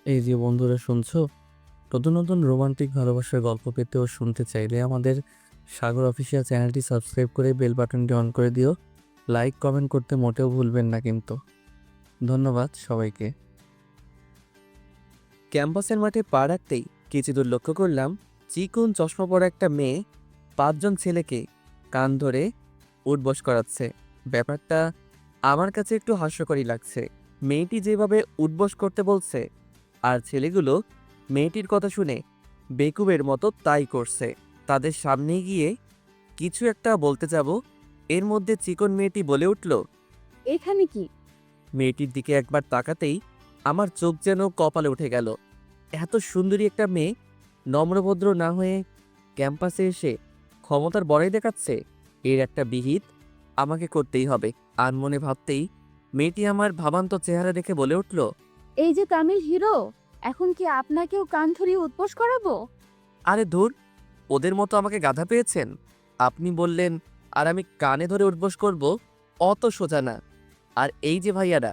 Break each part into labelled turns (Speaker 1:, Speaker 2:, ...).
Speaker 1: এই যে বন্ধুরা শুনছো, নতুন নতুন রোমান্টিক ভালোবাসার গল্প পেতে ও শুনতে চাইলে আমাদের সাগর অফিসিয়াল চ্যানেলটি সাবস্ক্রাইব করে বেল বাটনটি অন করে দিও। লাইক কমেন্ট করতে মোটেও ভুলবেন না কিন্তু। ধন্যবাদ সবাইকে।
Speaker 2: ক্যাম্পাসের মাঠে পা রাখতেই কিছু দূর লক্ষ্য করলাম চিকন চশমা পরা একটা মেয়ে 5 জন ছেলেকে কান ধরে উঠবস করাচ্ছে। ব্যাপারটা আমার কাছে একটু হাস্যকরই লাগছে। মেয়েটি যেভাবে উঠবস করতে বলছে আর ছেলেগুলো মেয়েটির কথা শুনে বেকুবের মতো তাই করছে। তাদের সামনে গিয়ে কিছু একটা বলতে যাব, এর মধ্যে চিকন মেয়েটি বলে উঠল।
Speaker 3: এখানে কি?
Speaker 2: মেয়েটির দিকে একবার তাকাতেই আমার চোখ যেন কপালে উঠে গেল। এত সুন্দরী একটা মেয়ে নম্রভদ্র না হয়ে ক্যাম্পাসে এসে ক্ষমতার বড়াই দেখাচ্ছে। এর একটা বিহিত আমাকে করতেই হবে। আর মনে ভাবতেই মেয়েটি আমার ভাবান্ত চেহারা দেখে বলে উঠল।
Speaker 3: এই যে তামিল হিরো, এখন কি আপনাকেও কান ধরিয়ে উঠবোস করাবো?
Speaker 2: আরে ধুর, ওদের মতো আমাকে গাধা পেয়েছেন? আপনি বললেন আর আমি কানে ধরে উঠবোস করব? অত সোজা না। আর এই যে ভাইয়ারা,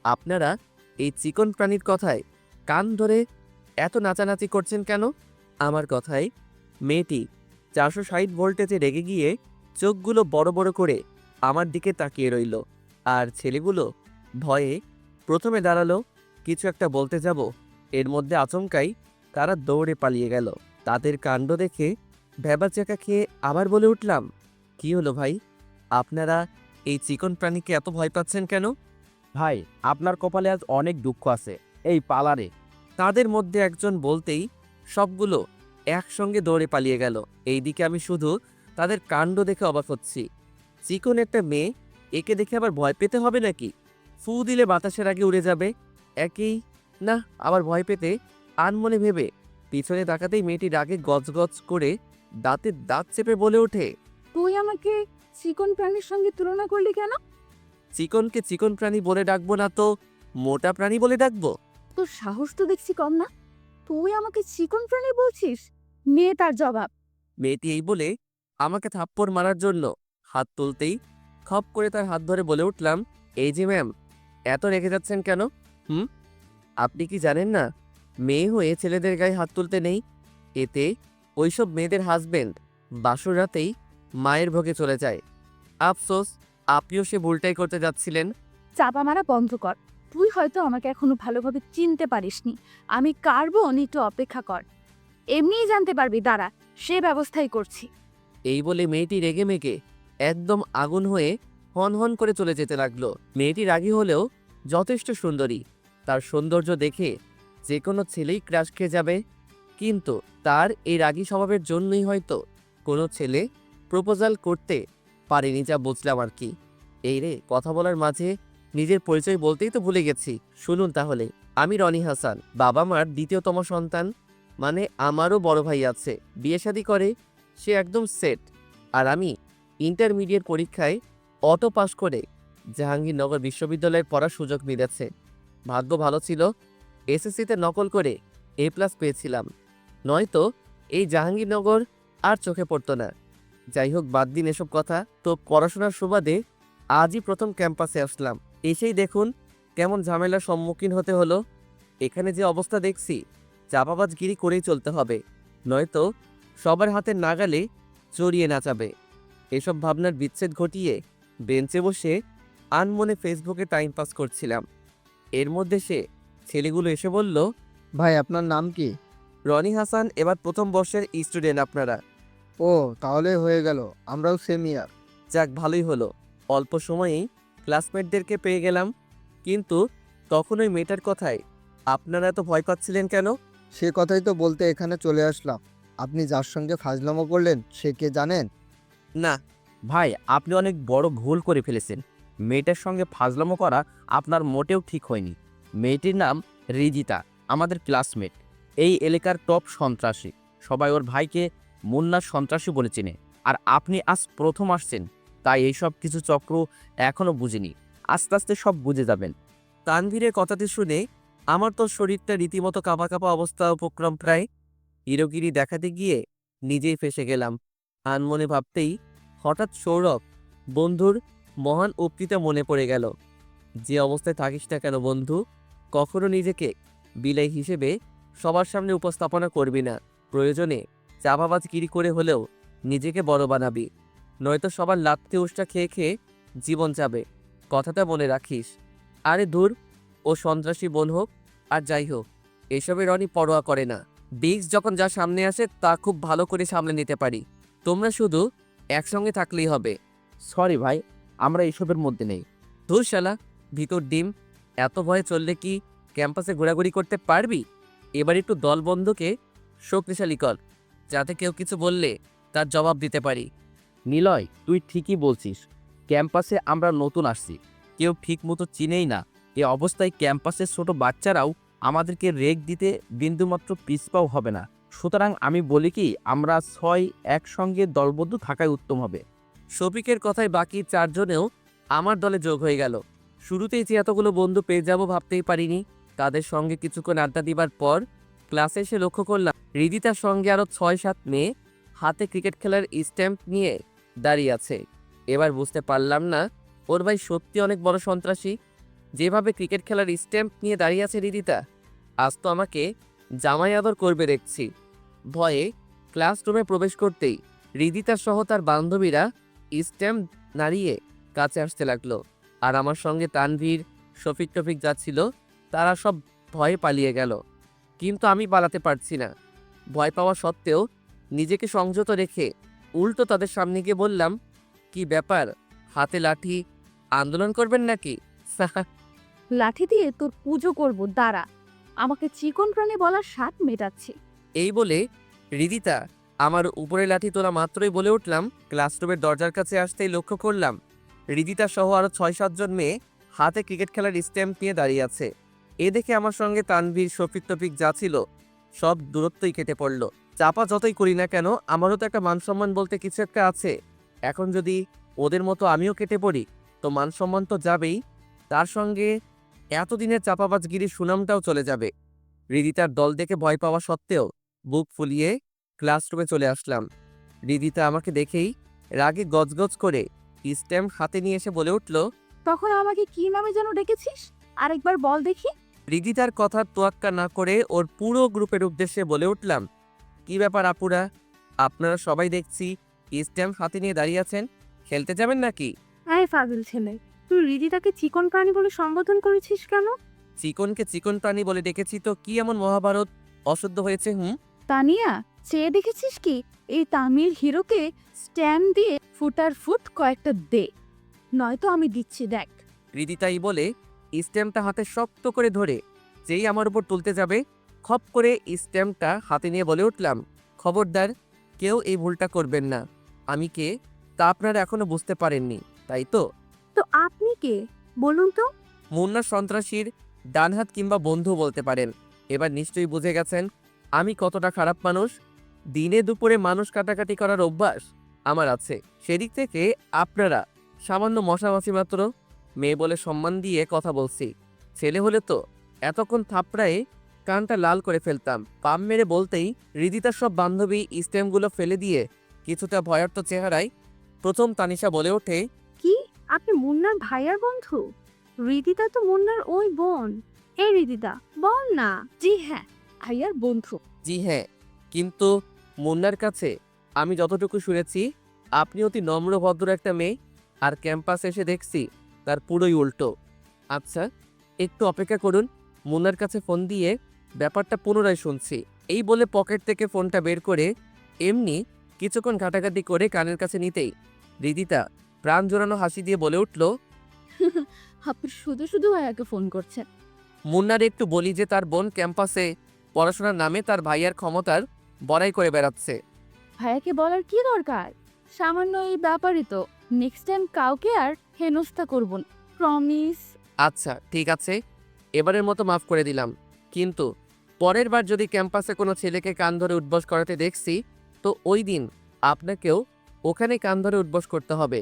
Speaker 2: আপনারা এই চিকন প্রাণীর কথায় কান ধরে এত নাচানাচি করছেন কেন? আমার কথায় মেয়েটি 460 ভোল্টেজে রেগে গিয়ে চোখগুলো বড় বড় করে আমার দিকে তাকিয়ে রইল। আর ছেলেগুলো ভয়ে প্রথমে দাঁড়ালো, কিছু একটা বলতে যাব, এর মধ্যে আচমকাই তারা দৌড়ে পালিয়ে গেল। তাদের কাণ্ড দেখে ভ্যাবাচ্যাকা খেয়ে আবার বলে উঠলাম, কি হলো ভাই, আপনারা এই চিকন প্রাণীকে এত ভয় পাচ্ছেন কেন?
Speaker 4: ভাই, আপনার কপালে আজ অনেক দুঃখ আছে এই পালারে।
Speaker 2: তাদের মধ্যে একজন বলতেই সবগুলো একসঙ্গে দৌড়ে পালিয়ে গেল। এইদিকে আমি শুধু তাদের কাণ্ড দেখে অবাক হচ্ছি। চিকন একটা মেয়ে, একে দেখে আবার ভয় পেতে হবে নাকি? ফু দিলে বাতাসের আগে উড়ে যাবে। একেই না, আবার ভয় পেতে আনমনে ভেবে পিছনে তাকাতেই মেয়েটি রাগে গজগজ করে দাঁতে দাঁত চেপে বলে ওঠে।
Speaker 3: তুই আমাকে চিকন প্রাণীর সঙ্গে তুলনা করলি কেন?
Speaker 2: চিকনকে চিকন প্রাণী বলে ডাকবো না তো মোটা প্রাণী বলে ডাকবো?
Speaker 3: তোর সাহস তো দেখছি কম না। তুই আমাকে চিকন প্রাণী বলছিস? নে তার জবাব।
Speaker 2: মেয়েটি এই বলে আমাকে থাপ্পড় মারার জন্য হাত তুলতেই খপ করে তার হাত ধরে বলে উঠলাম, এই যে ম্যাম, এত রেগে যাচ্ছেন কেন? হুম, আপনি কি জানেন না মেয়ে হয়ে ছেলেদের গায়ে হাত তুলতে নেই? এতে ওইসব মেয়েদের হাজবেন্ড বাসর রাতেই মায়ের ভোগে চলে যায়। আফসোস, আপনিও সে ভুলটাই করতে যাচ্ছিলেন।
Speaker 3: চাপা মারা বন্ধ কর। তুই হয়তো আমাকে এখনো ভালোভাবে চিনতে পারিসনি। আমি কার বোন, একটু অপেক্ষা কর। এমনিই জানতে পারবি, দাঁড়া, সে ব্যবস্থাই করছি।
Speaker 2: এই বলে মেয়েটি রেগে মেগে একদম আগুন হয়ে হন হন করে চলে যেতে লাগলো। মেয়েটি রাগী হলেও যথেষ্ট সুন্দরী। তার সৌন্দর্য দেখে যে কোনো ছেলেই ক্রাশ খেয়ে যাবে। কিন্তু তার এই রাগী স্বভাবের জন্যই হয়তো কোনো ছেলে প্রপোজাল করতে পারেনি, যা বুঝলাম আর কি। এই রে, কথা বলার মাঝে নিজের পরিচয় বলতেই তো ভুলে গেছি। শুনুন তাহলে, আমি রনি হাসান, বাবা মার দ্বিতীয়তম সন্তান। মানে আমারও বড় ভাই আছে, বিয়ে শাদী করে, সে একদম সেট। আর আমি ইন্টারমিডিয়েট পরীক্ষায় অটো পাস করে জাহাঙ্গীরনগর বিশ্ববিদ্যালয়ে পড়ার সুযোগ মিলেছে। ভাগ্য ভালো ছিল, এসএসসিতে নকল করে A+ পেয়েছিলাম, নয়তো এই জাহাঙ্গীরনগর আর চোখে পড়তো না। যাই হোক, বাদ দিন এসব কথা। তো পড়াশোনার সুবাদে আজই প্রথম ক্যাম্পাসে আসলাম। এসেই দেখুন কেমন ঝামেলার সম্মুখীন হতে হলো। এখানে যে অবস্থা দেখছি, চাপাবাজগিরি করেই চলতে হবে, নয়তো সবার হাতের নাগালে জড়িয়ে নাচাবে। এসব ভাবনার বিচ্ছেদ ঘটিয়ে বেঞ্চে বসে আনমনে ফেসবুকে টাইম পাস করছিলাম। এর মধ্যে সে ছেলেগুলো এসে বলল,
Speaker 5: ভাই, আপনার নাম কি?
Speaker 2: রনি হাসান, এবার প্রথম বর্ষের স্টুডেন্ট আপনারা।
Speaker 5: ও, তাহলে হয়ে গেল, আমরাও সেম ইয়ার।
Speaker 2: যাক, ভালোই হলো, অল্প সময়েই ক্লাসমেটদেরকে পেয়ে গেলাম। কিন্তু তখন ওই মেয়েটার কথায় আপনারা এত ভয় পাচ্ছিলেন কেন?
Speaker 5: সে কথাই তো বলতে এখানে চলে আসলাম। আপনি যার সঙ্গে ফাজলামো করলেন সে কে জানেন?
Speaker 2: না।
Speaker 4: ভাই, আপনি অনেক বড় ভুল করে ফেলেছেন। মেয়েটার সঙ্গে ফাজলামো করা আপনার মোটেও ঠিক হয়নি। মেয়েটির নাম রিজিতা, আমাদের ক্লাসমেট, এই এলাকার টপ সন্ত্রাসী। সবাই ওর ভাইকে মুন্নার সন্ত্রাসী বলে চেনে। আর আপনি আজ প্রথম আসছেন, তাই এইসব কিছু চক্র এখনও বুঝিনি। আস্তে আস্তে সব বুঝে যাবেন।
Speaker 2: তানভীরের কথাটি শুনে আমার তো শরীরটা রীতিমতো কাঁপা কাঁপা অবস্থা উপক্রম, প্রায় হিরোগিরি দেখাতে গিয়ে নিজেই ফেসে গেলাম। আনমনে ভাবতেই হঠাৎ সৌরভ বন্ধুর মহান উক্তিটা মনে পড়ে গেল। যে অবস্থায় থাকিস না কেন বন্ধু, কখনো নিজেকে বিলাই হিসেবে সবার সামনে উপস্থাপনা করবি না। প্রয়োজনে চাপাবাজগিরি করে হলেও নিজেকে বড় বানাবি, নয়তো সবার লাত্তি উষ্টা খেয়ে খেয়ে জীবন যাবে। কথাটা মনে রাখিস। আরে দূর, ও সন্ত্রাসী বোন হোক আর যাই হোক, এসবের রনি পরোয়া করে না। বিগস যখন যা সামনে আসে তা খুব ভালো করে সামলে নিতে পারি। তোমরা শুধু একসঙ্গে থাকলেই হবে।
Speaker 4: সরি ভাই, আমরা এইসবের মধ্যে নেই।
Speaker 2: ধুর শালা, ভিতর ডিম। এত ভয়ে চললে কি ক্যাম্পাসে ঘোরাঘুরি করতে পারবি? এবার একটু দলবন্ধুকে শক্তিশালী কর, যাতে কেউ কিছু বললে তার জবাব দিতে পারি।
Speaker 4: নিলয়, তুই ঠিকই বলছিস। ক্যাম্পাসে আমরা নতুন আসছি, কেউ ঠিক মতো চিনেই না। এ অবস্থায় ক্যাম্পাসের ছোট বাচ্চারাও আমাদেরকে রেগ দিতে বিন্দুমাত্র পিছপাও হবে না। সুতরাং আমি বলি কি, আমরা 6 একসঙ্গে দলবদ্ধ থাকাই উত্তম হবে।
Speaker 2: শফিকের কথায় বাকি 4 জনেও আমার দলে যোগ হয়ে গেল। শুরুতেই যে এতগুলো বন্ধু পেয়ে যাব ভাবতেই পারিনি। তাদের সঙ্গে কিছুক্ষণ আড্ডা দিবার পর ক্লাসে এসে লক্ষ্য করলাম হৃদিতার সঙ্গে আরও 6-7 মেয়ে হাতে ক্রিকেট খেলার স্ট্যাম্প নিয়ে দাঁড়িয়ে আছে। এবার বুঝতে পারলাম না ওর ভাই সত্যি অনেক বড় সন্ত্রাসী, যেভাবে ক্রিকেট খেলার স্ট্যাম্প নিয়ে দাঁড়িয়ে আছে হৃদিতা। আজ তো আমাকে জামাই আদর করবে দেখছি। ভয়ে ক্লাসরুমে প্রবেশ করতেই হৃদিতা সহ তার বান্ধবীরা স্ট্যাম্প নাড়িয়ে কাছে আসতে লাগলো। আর আমার সঙ্গে তানভীর, শফিক টফিক যাচ্ছিল, তারা সব ভয়ে পালিয়ে গেল। কিন্তু আমি পালাতে পারছি না। ভয় পাওয়া সত্ত্বেও নিজেকে সংযত রেখে উল্টো তাদের সামনে গিয়ে বললাম, কি ব্যাপার, হাতে লাঠি, আন্দোলন করবেন নাকি?
Speaker 3: লাঠি দিয়ে তোর পুজো করব, দাঁড়া। আমাকে চিকন প্রাণী বলার স্বাদ মেটাচ্ছি।
Speaker 2: এই বলে হৃদিতা আমার উপরে লাঠি তোলা মাত্রই বলে উঠলাম। ক্লাসরুমের দরজার কাছে আসতেই লক্ষ্য করলাম হৃদিতা সহ আরো 6-7 জন মেয়ে হাতে ক্রিকেট খেলার স্ট্যাম্প নিয়ে দাঁড়িয়ে আছে। এ দেখে আমার সঙ্গে তানভীর, শফিক টফিক যা ছিল সব দূরত্বই কেটে পড়ল। চাপা যতই করি না কেন, আমারও তো একটা মান সম্মান বলতে কিছু একটা আছে। এখন যদি ওদের মতো আমিও কেটে পড়ি তো মান সম্মান তো যাবেই, তার সঙ্গে এতদিনের চাপাবাজগিরির সুনামটাও চলে যাবে। হৃদিতার দল দেখে ভয় পাওয়া সত্ত্বেও বুক ফুলিয়ে ক্লাসরুমে চলে আসলাম। হৃদিতা আমাকে দেখেই রাগে গজগজ করে স্ট্যাম্প হাতে নিয়ে এসে বলে উঠল,
Speaker 3: তখন আমাকে কি নামে যেন ডেকেছিস? আরেকবার বল দেখি।
Speaker 2: হৃদিতার কথার তোয়াক্কা না করে ওর পুরো গ্রুপের উদ্দেশ্যে বলে উঠলাম, কি ব্যাপার আপুরা, আপনারা সবাই দেখছি স্ট্যাম্প হাতে নিয়ে দাঁড়িয়ে আছেন, খেলতে যাবেন নাকি?
Speaker 3: আয় পাগল ছেলে, তুই হৃদিতাকে চিকন প্রাণী বলে সম্বোধন করেছিস কেন?
Speaker 2: চিকনকে চিকন প্রাণী বলে ডেকেছি তো কি এমন মহাভারত অশুদ্ধ হয়েছে?
Speaker 3: তানিয়া, চেয়ে দেখেছিস কি এই তামিল হিরোকে স্ট্যাম্প দিয়ে ফুটার ফুট কয়েকটা দে, নয়তো আমি দিচ্ছি, দেখ।
Speaker 2: হৃদিতাই বলে স্ট্যাম্পটা হাতে শক্ত করে ধরে যেই আমার উপর তুলতে যাবে, খপ করে স্ট্যাম্পটা হাতে নিয়ে বলে উঠলাম, খবরদার, কেউ এই ভুলটা করবেন না। আমি কে তা আপনারা এখনো বুঝতে পারেননি, তাই তো?
Speaker 3: তো আপনি কে বলুন তো?
Speaker 2: মুন্না সন্ত্রাসীর ডানহাত কিংবা বন্ধু বলতে পারেন। এবার নিশ্চয়ই বুঝে গেছেন আমি কতটা খারাপ মানুষ। দিনে দুপুরে মানুষ কাটাকাটি করার অভ্যাস আমার আছে। সেদিক থেকে আপনারা সামান্য মশামাছি মাত্র। মেয়ে বলে সম্মান দিয়ে কথা বলছি, ছেলে হলে তো এতক্ষণ থাপড়ায়ে কানটা লাল করে ফেলতাম। পাম মেরে বলতেই হৃদিতার সব বান্ধবী স্ট্যাম্পগুলো ফেলে দিয়ে কিছুটা ভয়ার্ত চেহারায় প্রথম তানিশা বলে ওঠে,
Speaker 3: কি, আপনি মুন্নার ভাইয়ার বন্ধু? হৃদিতা তো মুন্নার ওই বোন। এই হৃদিতা, বল না। জি হ্যাঁ, ভাইয়ার বন্ধু।
Speaker 2: জি হ্যাঁ, কিন্তু মুন্নার কাছে আমি যতটুকু শুনেছি আপনি অতি নম্র ভদ্র একটা মেয়ে, আর ক্যাম্পাসে এসে দেখছি তার পুরোই উল্টো। আচ্ছা, একটু অপেক্ষা করুন, মুন্নার কাছে ফোন দিয়ে ব্যাপারটা পুনরায় শুনছি। এই বলে পকেট থেকে ফোনটা বের করে এমনি কিছুক্ষণ ঘাটাঘাটি করে কানের কাছে নিতেই হৃদিতা প্রাণ জোড়ানো হাসি দিয়ে বলে উঠল,
Speaker 3: আপনি শুধু শুধু ভাইয়াকে ফোন করছেন।
Speaker 2: মুন্নার একটু বলি যে তার বোন ক্যাম্পাসে পড়াশোনার নামে তার ভাইয়ার ক্ষমতার বড়াই করে বেড়াচ্ছে।
Speaker 3: ভাইয়াকে বলার কি দরকার? সামান্য এই ব্যাপারই তো। নেক্সট টাইম কাউকে আর হেনস্থা করব না, প্রমিস।
Speaker 2: আচ্ছা ঠিক আছে, এবারের মতো মাফ করে দিলাম, কিন্তু পরের বার যদি ক্যাম্পাসে কোনো ছেলেকে কান ধরে উঠবস করাতে দেখছি তো ওই দিন আপনাকেও ওখানে কান ধরে উঠবস করতে হবে।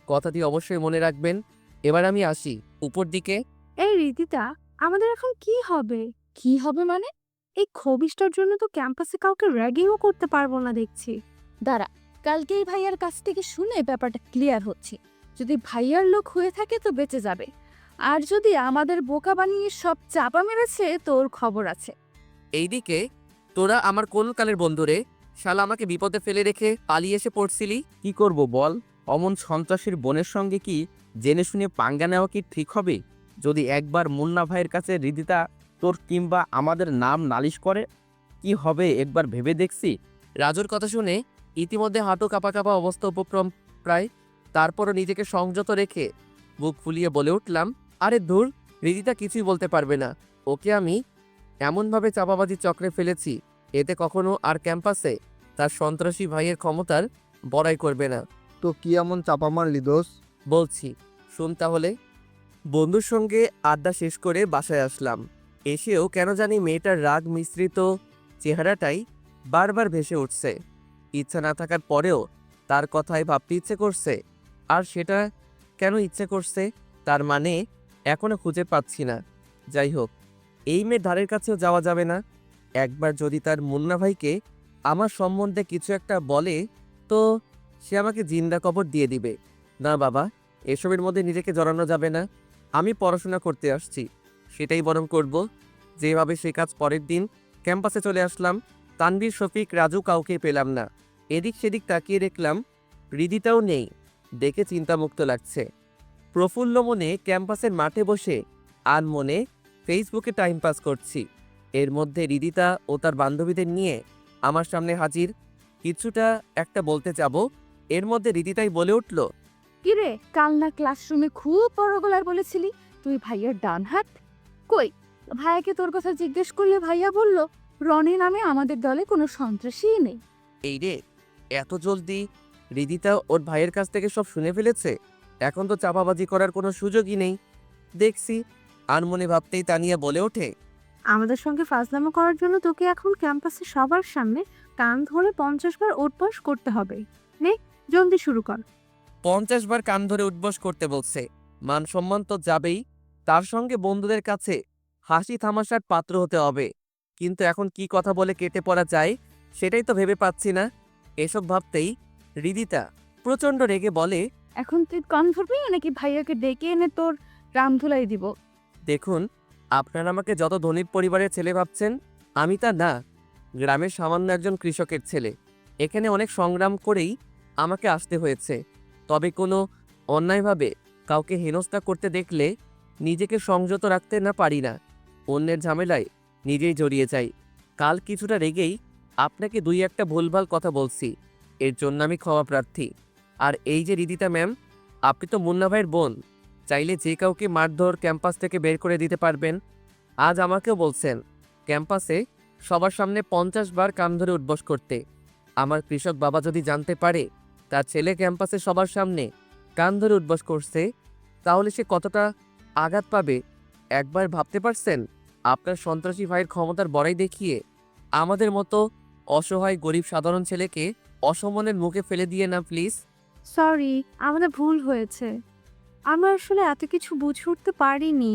Speaker 2: কথাটি অবশ্যই মনে রাখবেন। এবার আমি আসি উপর দিকে।
Speaker 3: এই রীতিতা, আমাদের এখন কি হবে? কি হবে মানে? এই খবিসটার জন্য তো ক্যাম্পাসে কাউকে র্যাগিংও করতে পারবো না দেখছি। দাঁড়া, কালকেই ভাইয়ার কাছ থেকে শুনে ব্যাপারটা ক্লিয়ার হচ্ছে। যদি ভাইয়ার লোক হয়ে থাকে তো বেঁচে যাবে, আর যদি আমাদের বোকা বানিয়ে সব চাপা মেরেছে তোর খবর আছে।
Speaker 2: এইদিকে তোরা আমার কোন কালের বন্ধুরে? শালা আমাকে বিপদে ফেলে রেখে পালিয়ে এসে পড়ছিলি।
Speaker 4: কি করব বল? অমন সন্ত্রাসীর বোনের সঙ্গে কি জেনে শুনে পাঙ্গা নেওয়া কি ঠিক হবে? যদি একবার মুন্না ভাইয়ের কাছে রিদিতা তোর কিংবা আমাদের নাম নালিশ করে, কি হবে একবার ভেবে দেখছি?
Speaker 2: রাজুর কথা শুনে ইতিমধ্যে হাঁটু কাঁপা কাঁপা অবস্থা উপক্রম প্রায়। তারপরও নিজেকে সংযত রেখে বুক ফুলিয়ে বলে উঠলাম, আরে ধুর, রিদিতা কিছুই বলতে পারবে না। ওকে আমি এমনভাবে চাপাবাজি চক্রে ফেলেছি, এতে কখনো আর ক্যাম্পাসে তার সন্ত্রাসী ভাইয়ের ক্ষমতার বড়াই করবে না।
Speaker 5: তো কি এমন চাপা মারলি দোষ?
Speaker 2: বলছি শুন তাহলে। বন্ধুর সঙ্গে আড্ডা শেষ করে বাসায় আসলাম। এসেও কেন জানি মেয়েটার রাগ মিশ্রিত চেহারাটাই বারবার ভেসে উঠছে। ইচ্ছা না থাকার পরেও তার কথাই ভাবতে ইচ্ছে করছে। আর সেটা কেন ইচ্ছে করছে তার মানে এখনো খুঁজে পাচ্ছি না। যাই হোক, এই মেয়ের ধারের কাছেও যাওয়া যাবে না। একবার যদি তার মুন্না ভাইকে আমার সম্বন্ধে কিছু একটা বলে, তো সে আমাকে জিন্দা কবর দিয়ে দিবে। না বাবা, এসবের মধ্যে নিজেকে জড়ানো যাবে না। আমি পড়াশোনা করতে আসছি, সেটাই বরং করব। যেভাবে সে কাজ পরের দিন ক্যাম্পাসে চলে আসলাম। তানভীর, শফিক, রাজু কাউকে পেলাম না। এদিক সেদিক তাকিয়ে দেখলাম হৃদিতাও নেই। দেখে চিন্তামুক্ত লাগছে। প্রফুল্ল মনে ক্যাম্পাসের মাঠে বসে আনমনে ফেসবুকে টাইম পাস করছি। এর মধ্যে হৃদিতা ও তার বান্ধবীদের নিয়ে আমার সামনে হাজির। কিছুটা একটা বলতে যাব, এর মধ্যে হৃদিতাই বলে উঠল,
Speaker 3: কিরে, কাল না ক্লাসরুমে খুব বড় গলায় বলেছিলি তুই ভাইয়ার ডান হাত? কই, ভাইয়াকে তোর কথা জিজ্ঞেস করলে ভাইয়া বলল রনি নামে আমাদের দলে কোনো সন্ত্রাসীই নেই।
Speaker 2: এই রে, এত জলদি হৃদিতা ওর ভাইয়ের কাছ থেকে সব শুনে ফেলেছে। এখন তো চাপাবাজি করার কোনো সুযোগই নেই দেখছি। আনমনে ভাবতেই তানিয়া বলে ওঠে,
Speaker 6: আমাদের সঙ্গে ফাজলামো করার জন্য তোকে এখন ক্যাম্পাসে সবার সামনে কান ধরে 50 বার উঠবস করতে হবে। নে, জলদি শুরু কর।
Speaker 2: 50 বার কান ধরে উঠবস করতে বলছে। মান সম্মান তো যাবেই, তার সঙ্গে বন্ধুদের কাছে হাসি তামাশার পাত্র হতে হবে। কিন্তু এখন কি কথা বলে কেটে পড়া যায় সেটাই তো ভেবে পাচ্ছি না। এসব ভাবতেই হৃদিতা প্রচণ্ড রেগে বলে,
Speaker 3: এখন তুই কান ধরবি নাকি ভাইয়াকে ডেকে এনে তোর রামধুলাই দিব?
Speaker 2: দেখুন, আপনারা আমাকে যত ধনীর পরিবারের ছেলে ভাবছেন, আমি তা না। গ্রামের সামান্য একজন কৃষকের ছেলে। এখানে অনেক সংগ্রাম করেই আমাকে আসতে হয়েছে। তবে কোনো অন্যায়ভাবে কাউকে হেনস্থা করতে দেখলে নিজেকে সংযত রাখতে না পারি না। অন্যের ঝামেলায় নিজেই জড়িয়ে যাই। কাল কিছুটা রেগেই আপনাকে দুই একটা ভুলভাল কথা বলছি, এর জন্য আমি ক্ষমা প্রার্থী। আর এই যে হৃদিতা ম্যাম, আপনি তো মুন্না ভাইয়ের বোন, চাইলে যে কাউকে মারধর ক্যাম্পাস থেকে বের করে দিতে পারবেন। আজ আমাকেও বলছেন ক্যাম্পাসে সবার সামনে 50 বার কান ধরে উঠবস করতে। আমার কৃষক বাবা যদি জানতে পারে তার ছেলে ক্যাম্পাসে সবার সামনে কান ধরে উঠবস করছে, তাহলে সে কতটা আঘাত পাবে একবার ভাবতে পারছেন? আপনার সন্ত্রাসী ভাইয়ের ক্ষমতার বড়াই দেখিয়ে আমাদের মতো অসহায় গরিব সাধারণ ছেলেকে অসম্মানের মুখে ফেলে দিয়ে না প্লিজ।
Speaker 6: সরি, আমাদের ভুল হয়েছে। আমরা আসলে এত কিছু বুঝে উঠতে পারিনি।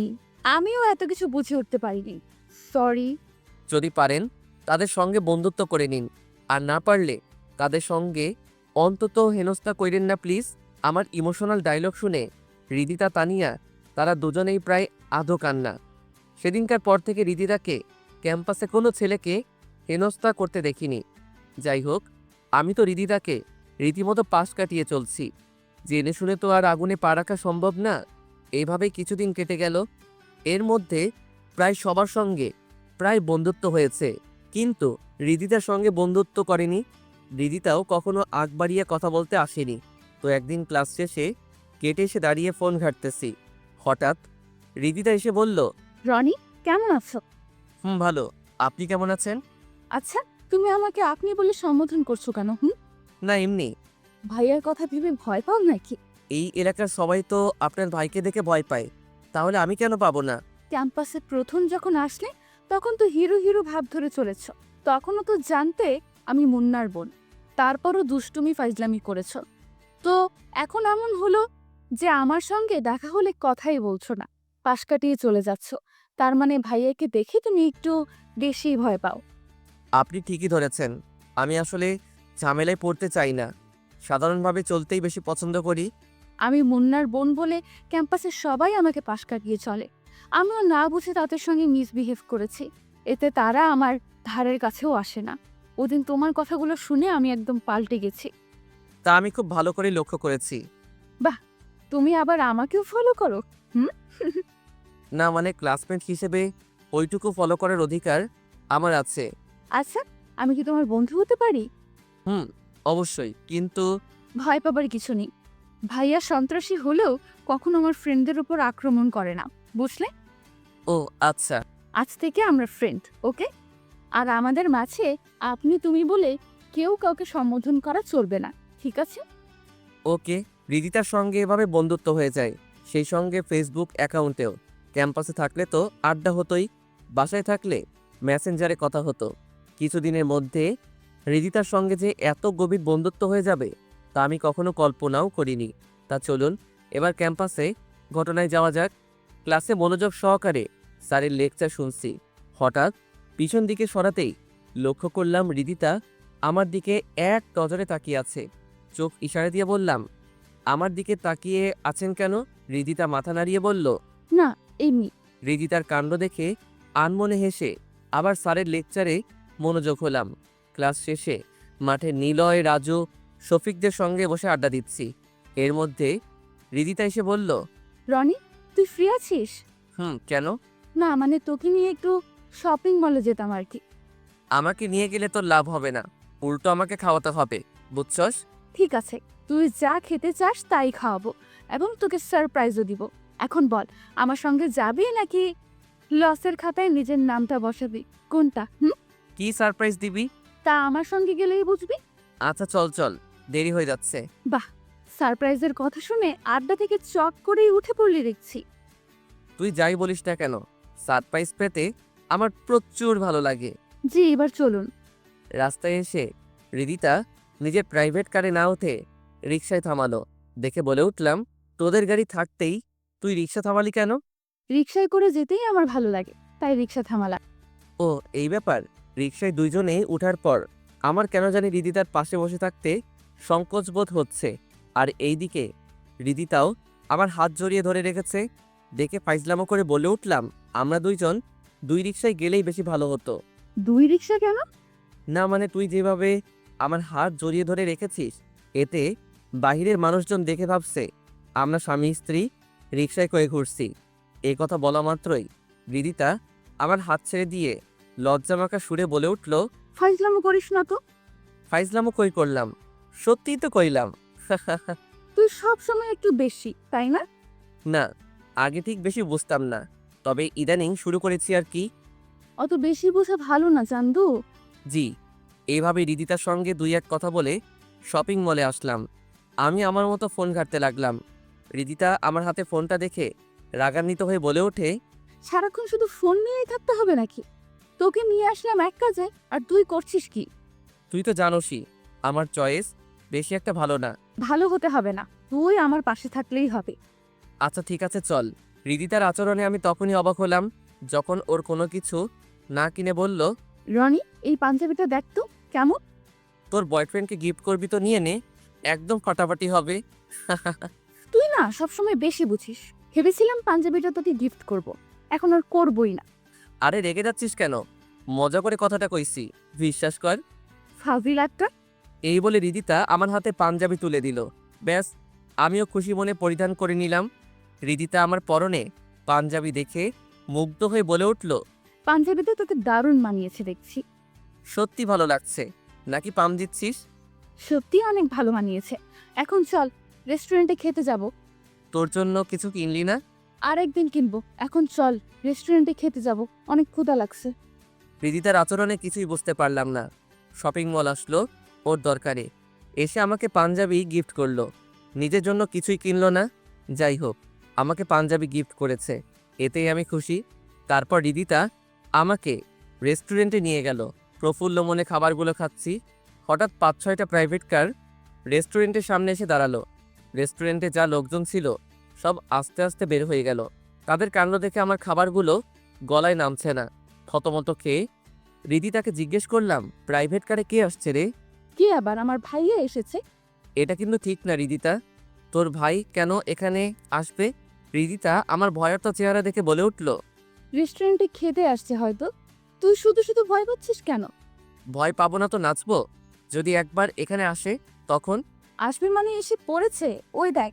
Speaker 3: আমিও এত কিছু বুঝে উঠতে পারিনি, সরি।
Speaker 2: যদি পারেন তাদের সঙ্গে বন্ধুত্ব করে নিন, আর না পারলে তাদের সঙ্গে অন্তত হেনস্থা কইরেন না প্লিজ। আমার ইমোশনাল ডায়লগ শুনে হৃদিতা, তানিয়া তারা দুজনেই প্রায় আধো কান্না। সেদিনকার পর থেকে হৃদিতাকে ক্যাম্পাসে কোনো ছেলেকে হেনস্থা করতে দেখিনি। যাই হোক, আমি তো হৃদিতাকে রীতিমতো পাশ কাটিয়ে চলছি। জেনে শুনে তো আর আগুনে পা রাখা সম্ভব না। এইভাবেই কিছুদিন কেটে গেল। এর মধ্যে প্রায় সবার সঙ্গে প্রায় বন্ধুত্ব হয়েছে, কিন্তু হৃদিতার সঙ্গে বন্ধুত্ব করেনি। হৃদিতাও কখনো আগ বাড়িয়ে কথা বলতে আসেনি। তো একদিন ক্লাস শেষে কেটে এসে দাঁড়িয়ে ফোন ঘাঁটতেছি, হঠাৎ হৃদিতা এসে বলল,
Speaker 3: রনি, কেমন আছো?
Speaker 2: ভালো। আপনি কেমন আছেন?
Speaker 3: আচ্ছা, তুমি আমাকে আপনি বলে সম্বোধন করছো কেন?
Speaker 2: না, এমনি।
Speaker 3: ভাইয়ার কথা ভেবে ভয় পাও নাকি?
Speaker 2: এই এলাকার সবাই তো আপনার ভাইকে দেখে ভয় পায়, তাহলে আমি কেন পাবো না?
Speaker 3: ক্যাম্পাসে প্রথম যখন আসলে তখন তো হিরো হিরো ভাব ধরে চলেছ। তখনও তো জানতে আমি মুন্নার বোন, তারপরও দুষ্টুমি ফাইজলামি করেছ। তো এখন এমন হলো যে আমার সঙ্গে দেখা হলে কথাই বলছো না, পাশ কাটিয়ে চলে যাচ্ছ। তার মানে ভাইয়াকে দেখে তুমি একটু বেশি ভয় পাও।
Speaker 2: আপনি ঠিকই ধরেছেন। আমি আসলে ঝামেলায় পড়তে চাই না, সাধারণভাবে চলতেই বেশি পছন্দ করি।
Speaker 3: আমি মুন্নার বোন বলে ক্যাম্পাসের সবাই আমাকে পাশ কাটিয়ে চলে। আমিও না বুঝে তাদের সঙ্গে মিসবিহেভ করেছি, এতে তারা আমার ধারের কাছেও আসে না। ওদিন তোমার কথাগুলো শুনে আমি একদম পাল্টে গেছি।
Speaker 2: তা আমি খুব ভালো করে লক্ষ্য করেছি।
Speaker 3: তুমি আবার আমাকেও ফলো করো?
Speaker 2: না মানে ক্লাসমেট হিসেবে ওইটুকু ফলো করার অধিকার আমার আছে।
Speaker 3: আচ্ছা, আমি কি তোমার বন্ধু হতে পারি?
Speaker 2: হুম, অবশ্যই, কিন্তু
Speaker 3: ভয় পাবার কিছু নেই। ভাইয়া সন্ত্রাসী হলেও কখনো আমার ফ্রেন্ডদের উপর আক্রমণ করে না, বুঝলে?
Speaker 2: ও আচ্ছা,
Speaker 3: আজ থেকে আমরা ফ্রেন্ড, ওকে? আর আমাদের মাঝে আপনি তুমি বলে কেউ কাউকে সম্বোধন করা চলবে না, ঠিক আছে?
Speaker 2: ওকে। রিদিতার সঙ্গে এভাবে বন্ধুত্ব হয়ে যায়, সেই সঙ্গে ফেসবুক অ্যাকাউন্টেও। ক্যাম্পাসে থাকলে তো আড্ডা হতোই, বাসায় থাকলে মেসেঞ্জারে কথা হতো। কিছুদিনের মধ্যে রিদিতার সঙ্গে যে এত গভীর বন্ধুত্ব হয়ে যাবে তা আমি কখনো কল্পনাও করিনি। তা চলুন এবার ক্যাম্পাসে ঘটনায় যাওয়া যাক। ক্লাসে মনোযোগ সহকারে স্যারের লেকচার শুনছি, হঠাৎ পিছন দিকে সরাতেই লক্ষ্য করলাম রিদিতা আমার দিকে এক নজরে তাকিয়ে আছে। চোখ ইশারা দিয়ে বললাম, আমার দিকে তাকিয়ে আছেন কেন? রিদিতা মাথা নাড়িয়ে বলল,
Speaker 3: না, এমনি।
Speaker 2: রিদিতার কাণ্ড দেখে আনমনে হেসে আবার স্যারের লেকচারে মনোযোগ হলাম। ক্লাস শেষে মাঠে নিলয়, রাজু, শফিকদের সঙ্গে বসে আড্ডা দিচ্ছি। এর মধ্যে রিদিতা এসে বলল,
Speaker 3: রনি, তুই ফ্রি আছিস?
Speaker 2: কেন?
Speaker 3: না মানে তোকে নিয়ে একটু শপিং মলে যেতাম আর কি।
Speaker 2: আমাকে নিয়ে গেলে তো লাভ হবে না, উল্টো আমাকে খাওয়াতে হবে, বুঝছস?
Speaker 3: ঠিক আছে, তুই যা খেতে চাস তাই খাওয়াবো এবং তোকে সারপ্রাইজও দিব। এখন বল, আমার সঙ্গে যাবি নাকি লসের খাতায় নিজের নামটা বসাবি? কোনটা?
Speaker 2: কি সারপ্রাইজ দিবি?
Speaker 3: তা আমার সঙ্গে গেলেই বুঝবি।
Speaker 2: আচ্ছা চল চল, দেরি হয়ে যাচ্ছে।
Speaker 3: সারপ্রাইজের কথা শুনে আড্ডা থেকে চট করেই উঠে পড়লি দেখছি।
Speaker 2: তুই যাই বলিস না কেন, সারপ্রাইজ পেতে আমার প্রচুর ভালো লাগে।
Speaker 3: জি, এবার চলুন।
Speaker 2: রাস্তায় এসে রিদিতা নিজের প্রাইভেট কারে না উঠে রিকশায় থামালো। দেখে বলে উঠলাম, তোদের গাড়ি থাকতেই তুই রিকশা থামালি কেন?
Speaker 3: রিকশায় করে যেতেই আমার ভালো লাগে, তাই রিকশা থামালা।
Speaker 2: ও এই ব্যাপার। রিকশায় দুইজনে উঠার পর আমার কেন জানি রিদিতার পাশে বসে থাকতে সংকোচ বোধ হচ্ছে। আর এইদিকে রিদিতাও আমার হাত জড়িয়ে ধরে রেখেছে। দেখে ফাইজলামো করে বলে উঠলাম, আমরা দুইজন দুই রিকশায় গেলেই বেশি ভালো হতো।
Speaker 3: দুই রিকশা কেন?
Speaker 2: না মানে তুই যেভাবে আমার হাত জড়িয়ে ধরে রেখেছিস, এতে বাহিরের মানুষজন দেখে ভাবছে আমরা স্বামী স্ত্রী রিকশায় করে ঘুরছি। এই কথা বলা মাত্রই রিদিতা আমার হাত ছেড়ে দিয়ে লজ্জামাখা সুরে বলে উঠল,
Speaker 3: ফাইজলামো করিস না তো।
Speaker 2: ফাইজলামো কই করলাম, সত্যিই তো কইলাম।
Speaker 3: তুই সব সময় একটু বেশি, তাই না?
Speaker 2: না, আগে ঠিক বেশি বুঝতাম না, তবে ইদানিং শুরু করেছি আর কি।
Speaker 3: অত বেশি বোঝা ভালো না চান্দু।
Speaker 2: জি। এইভাবে রিদিতার সঙ্গে দুই এক কথা বলে শপিং মলে আসলাম। আমি আমার মতো ফোন ঘাঁটতে লাগলাম। রিদিতা আমার হাতে ফোনটা দেখে রাগান্বিত হয়ে বলে ওঠে,
Speaker 3: সারাক্ষণ শুধু ফোন নিয়েই থাকতে হবে নাকি? তোকে নিয়ে আসলাম এক কাজে আর তুই করছিস কি?
Speaker 2: তুই তো জানোসই আমার চয়েস বেশি একটা ভালো না।
Speaker 3: ভালো হতে হবে না, তুই আমার পাশে থাকলেই হবে।
Speaker 2: আচ্ছা ঠিক আছে চল। রিদিতার আচরণে আমি তখনই অবাক হলাম যখন ওর কোনো কিছু না কিনে বলল,
Speaker 3: রনি, এই পাঞ্জাবিটা দেখ তো কেমন।
Speaker 2: তোর বয়ফ্রেন্ডকে গিফট করবি তো নিয়ে নে, একদম ফাটাফাটি হবে।
Speaker 3: তুই না সবসময় বেশি বুঝিস। ভেবেছিলাম পাঞ্জাবিটা তোকে গিফট করব, এখন আর করবই না।
Speaker 2: আরে রেগে যাচ্ছিস কেন? মজা করে কথাটা কইছি, বিশ্বাস কর।
Speaker 3: ফাজিল একটা।
Speaker 2: এই বলে রিদিতা আমার হাতে পাঞ্জাবি তুলে দিল। ব্যাস, আমিও খুশি মনে পরিধান করে নিলাম। রিদিতা আমার পরনে পাঞ্জাবি দেখে মুগ্ধ হয়ে বলে উঠল,
Speaker 3: পাঞ্জাবিতে তোকে দারুণ মানিয়েছে দেখছি।
Speaker 2: সত্যি ভালো লাগছে, নাকি পাম দিচ্ছিস?
Speaker 3: সত্যি অনেক ভালো মানিয়েছে। এখন চল, রেস্টুরেন্টে খেতে যাব।
Speaker 2: তোর জন্য কিছু কিনলি না?
Speaker 3: আরেকদিন কিনবো, এখন চল রেস্টুরেন্টে খেতে যাব, অনেক ক্ষুধা লাগছে।
Speaker 2: রিদিতার আচরণে কিছুই বুঝতে পারলাম না। শপিং মল আসলো ওর দরকারে, এসে আমাকে পাঞ্জাবি গিফট করলো, নিজের জন্য কিছুই কিনলো না। যাই হোক, আমাকে পাঞ্জাবি গিফট করেছে, এতেই আমি খুশি। তারপর রিদিতা আমাকে রেস্টুরেন্টে নিয়ে গেল। প্রফুল্ল মনে খাবারগুলো খাচ্ছি, হঠাৎ ৫-৬টা প্রাইভেট কার রেস্টুরেন্টের সামনে এসে দাঁড়ালো। রেস্টুরেন্টে যা লোকজন ছিল সব আস্তে আস্তে বের হয়ে গেল। তাদের কাণ্ড দেখে আমার খাবারগুলো গলায় নামছে না। থতমত খেয়ে রিদিতাকে জিজ্ঞেস করলাম, প্রাইভেট কারে কে আসছে রে?
Speaker 3: কি আবার, আমার ভাইয়া এসেছে।
Speaker 2: এটা কিন্তু ঠিক না রিদিতা, তোর ভাই কেন এখানে আসবে? রিদিতা আমার ভয়ার্ত চেহারা দেখে বলে উঠল।
Speaker 3: রেস্টুরেন্টে খেতে আসছে হয়তো। তুই শুধু শুধু ভয় পাচ্ছিস কেন?
Speaker 2: ভয় পাবো না তো নাচবো? যদি একবার এখানে আসে তখন?
Speaker 3: আসবে মানে এসে পড়েছে। ওই দেখ,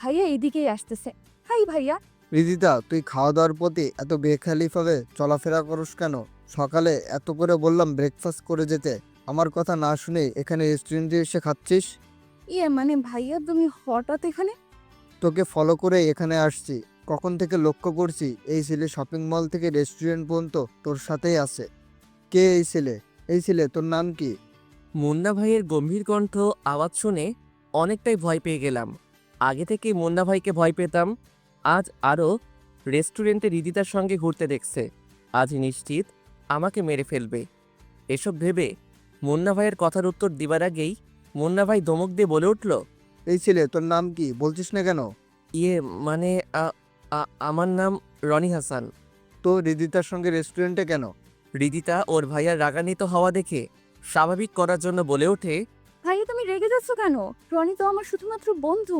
Speaker 3: ভাইয়া এদিকেই আসতেছে। হাই ভাইয়া।
Speaker 5: রিদিতা, তুই খাওয়া দাওয়ার প্রতি এত বেখেয়ালিভাবে চলাফেরা করস কেন? সকালে এত করে বললাম ব্রেকফাস্ট করে যেতে, আমার কথা না শুনে এখানে রেস্টুরেন্টে এসে খাচ্ছিস।
Speaker 3: মানে ভাইয়া তুমি হঠাৎ এখানে?
Speaker 5: তোকে ফলো করে এখানে আসছি। কখন থেকে লক্ষ্য করছি এই ছেলে শপিং মল থেকে রেস্টুরেন্ট পর্যন্ত তোর সাথেই আছে। কে এই ছেলে? এই ছেলে তোর নাম কি?
Speaker 2: মুন্না ভাইয়ের গম্ভীর কণ্ঠ আওয়াজ শুনে অনেকটাই ভয় পেয়ে গেলাম। আগে থেকেই মুন্না ভাইকে ভয় পেতাম, আজ আরও রেস্টুরেন্টে রিদিতার সঙ্গে ঘুরতে দেখছে। আজ নিশ্চিত আমাকে মেরে ফেলবে। এসব ভেবে মুন্না ভাইয়ের কথার উত্তর দিবার আগেই মুন্না ভাই ধমক দিয়ে বলে উঠল।
Speaker 5: এই ছেলে তোর নাম কি বলছিস না কেন?
Speaker 2: ইয়ে মানে আমার নাম রনি হাসান।
Speaker 5: তো রিদিতার সঙ্গে রেস্টুরেন্টে কেন?
Speaker 2: রিদিতা ওর ভাইয়ার রাগান্বিত হওয়া দেখে স্বাভাবিক করার জন্য বলে ওঠে।
Speaker 3: ভাইয়া তুমি রেগে যাচ্ছ কেন? রনি তো আমার শুধুমাত্র বন্ধু,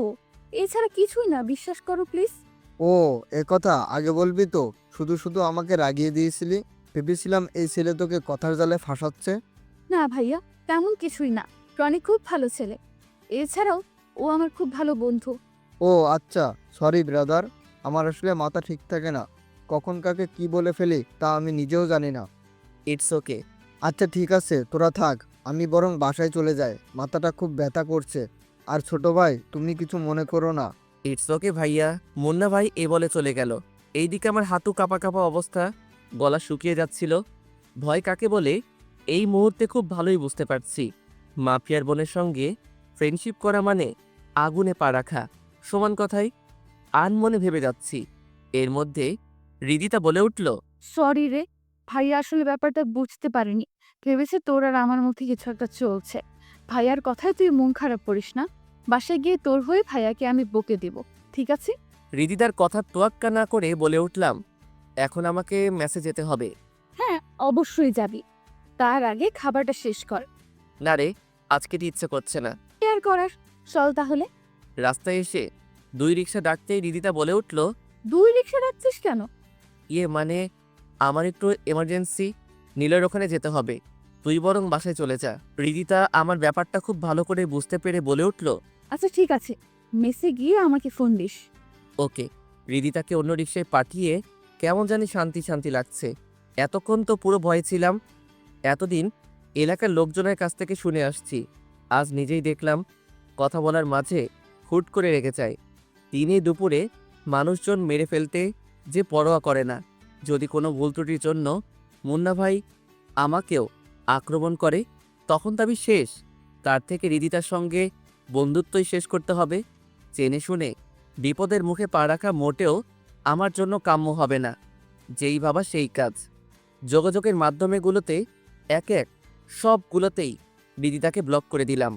Speaker 3: এছাড়া কিছুই না, বিশ্বাস করো প্লিজ।
Speaker 5: ও, এ কথা আগে বলবি তো। শুধু শুধু আমাকে রাগিয়ে দিয়েছিলি। ভেবেছিলাম এই ছেলে তোকে কথার জালে ফাঁসাচ্ছে।
Speaker 3: না ভাইয়া, তেমন কিছুই না। রনি খুব ভালো ছেলে, এছাড়াও ও আমার খুব ভালো বন্ধু।
Speaker 5: ও আচ্ছা, সরি ব্রাদার, আমার আসলে মাথা ঠিক থাকে না। কখন কাকে কি বলে ফেলি তা আমি নিজেও জানি না।
Speaker 2: It's okay.
Speaker 5: আচ্ছা ঠিক আছে, তোরা থাক, আমি বরং বাসায় চলে যাই, মাথাটা খুব ব্যথা করছে। আর ছোট ভাই, তুমি কিছু মনে করো না।
Speaker 2: ইটস ওকে ভাইয়া। মুন্না ভাই এ বলে চলে গেল। এইদিকে আমার হাঁটু কাঁপা কাঁপা অবস্থা, গলা শুকিয়ে যাচ্ছিল। ভয় কাকে বলে এই মুহূর্তে খুব ভালোই বুঝতে পারছি। মাফিয়ার বোনের সঙ্গে ফ্রেন্ডশিপ করা মানে আগুনে পা রাখা, সমান কথাই আনমনে ভেবে যাচ্ছি। এর মধ্যে রিদিতা বলে উঠল।
Speaker 3: সরি রে, ভাইয়া আসলে ব্যাপারটা বুঝতে পারিনি। ভেবেছে তোর আর আমার মধ্যে কিছু একটা চলছে। ভাইয়ার কথায় তুই মন খারাপ করিস না। বাসায় গিয়ে তোর হয়ে ভাইয়াকে আমি বকে দিব, ঠিক আছে?
Speaker 2: রিদিতার কথা তোয়াক্কা না করে বলে উঠলাম, এখন আমাকে মেসে যেতে হবে।
Speaker 3: হ্যাঁ, অবশ্যই যাবি। তার আগে খাবারটা শেষ কর।
Speaker 2: না রে, আজকে ইচ্ছে করছে না।
Speaker 3: কি আর করার, চল তাহলে।
Speaker 2: রাস্তায় এসে 2 রিক্সা ডাকতেই রিদিতা বলে উঠল।
Speaker 3: 2 রিক্সা ডাকছিস কেন?
Speaker 2: ইয়ে মানে আমার একটু এমার্জেন্সি, নীলের ওখানে যেতে হবে। তুই বরং বাসায় চলে যা। রিদিতা আমার ব্যাপারটা খুব ভালো করে বুঝতে পেরে বলে উঠল।
Speaker 3: আচ্ছা ঠিক আছে, মেসে গিয়ে আমাকে ফোন দিস।
Speaker 2: ওকে। রিদিতাকে অন্য রিক্সায় পাঠিয়ে কেমন জানি শান্তি শান্তি লাগছে। এতক্ষণ তো পুরো ভয়ে ছিলাম। এতদিন এলাকার লোকজনের কাছ থেকে শুনে আসছি, আজ নিজেই দেখলাম কথা বলার মাঝে হুট করে রেগে যায়। দিনে দুপুরে মানুষজন মেরে ফেলতে যে পরোয়া করে না। যদি কোনো ভুল ত্রুটির জন্য মুন্না ভাই আমাকেও আক্রমণ করে তখন তো আমি শেষ। তার থেকে রিদিতার সঙ্গে বন্ধুত্বই শেষ করতে হবে। জেনে শুনে বিপদের মুখে পা রাখা মোটেও আমার জন্য কাম্য হবে না। যেই ভাবা সেই কাজ। যোগাযোগের মাধ্যমেগুলোতে এক এক সবগুলোতেই রিদিতাকে ব্লক করে দিলাম।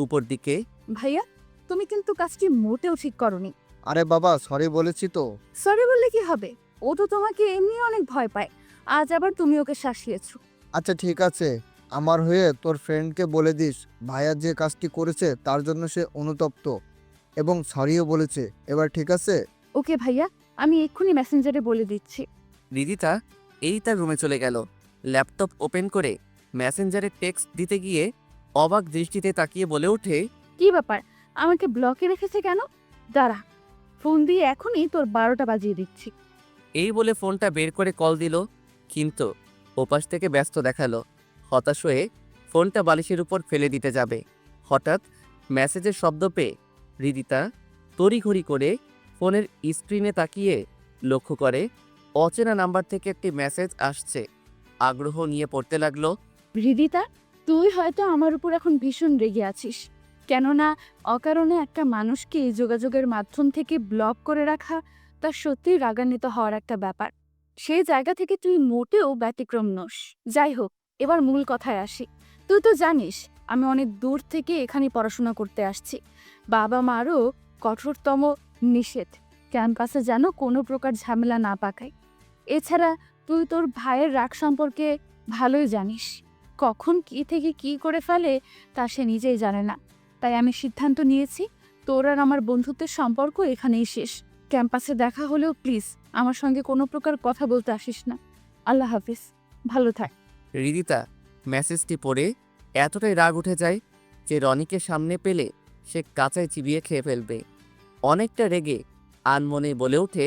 Speaker 2: উপর দিকে
Speaker 3: ভাইয়া, তুমি কিন্তু কাজটি মোটেও ঠিক করনি।
Speaker 5: আরে বাবা, সরি বলেছি তো।
Speaker 3: সরি বললে কি হবে? ও তো তোমাকে এমনি অনেক ভয় পায়, আজ আবার তুমি ওকে শাসিয়েছো।
Speaker 5: আচ্ছা ঠিক আছে, আমার হয়ে তোর ফ্রেন্ডকে বলে দিস ভাইয়া যে কাজটি করেছে তার জন্য সে অনুতপ্ত এবং সরিও বলেছে। এবার ঠিক আছে?
Speaker 3: ওকে ভাইয়া, আমি এক্ষুনি মেসেঞ্জারে বলে দিচ্ছি।
Speaker 2: রিদিতা এই তার রুমে চলে গেল। ল্যাপটপ ওপেন করে মেসেঞ্জারে টেক্সট দিতে গিয়ে অবাক দৃষ্টিতে তাকিয়ে বলে ওঠে।
Speaker 3: কি ব্যাপার, আমাকে ব্লকে রেখেছে কেন? দাঁড়া, ফোন দিয়ে এখনই তোর 12টা বাজিয়ে দিচ্ছি।
Speaker 2: এই বলে ফোনটা বের করে কল দিল, কিন্তু ওপাশ থেকে ব্যস্ত দেখালো। হতাশ হয়ে ফোনটা বালিশের উপর ফেলে দিতে যাবে, হঠাৎ মেসেজের শব্দ পেয়ে রিদিতা তড়িঘড়ি করে ফোনের স্ক্রিনে তাকিয়ে লক্ষ্য করে অচেনা নাম্বার থেকে একটি মেসেজ আসছে। আগ্রহ নিয়ে পড়তে লাগলো।
Speaker 3: হৃদিতা, তুই হয়তো আমার উপর এখন ভীষণ রেগে আছিস, কেননা অকারণে একটা মানুষকে এই যোগাযোগের মাধ্যম থেকে ব্লক করে রাখা তার সত্যিই রাগান্বিত হওয়ার একটা ব্যাপার। সেই জায়গা থেকে তুই মোটেও ব্যতিক্রম নোস। যাই হোক, এবার মূল কথায় আসি। তুই তো জানিস আমি অনেক দূর থেকে এখানে পড়াশোনা করতে আসছি। বাবা মারও কঠোরতম নিষেধ, ক্যাম্পাসে যেন কোনো প্রকার ঝামেলা না পাকায়। এছাড়া তুই তোর ভাইয়ের রাগ সম্পর্কে ভালোই জানিস, কখন কি থেকে কি করে ফেলে তা সে নিজেই জানে না। তাই আমি সিদ্ধান্ত নিয়েছি তোর আর আমার বন্ধুত্বের সম্পর্ক এখানেই শেষ। ক্যাম্পাসে দেখা হলেও প্লিজ আমার সঙ্গে কোনো প্রকার কথা বলতে আসিস না। আল্লাহ হাফিজ, ভালো থাক।
Speaker 2: হৃদিতা মেসেজটি পড়ে এতটাই রাগ উঠে যায় যে রনিকে সামনে পেলে সে কাঁচায় চিবিয়ে খেয়ে ফেলবে। অনেকটা রেগে আনমনে বলে ওঠে,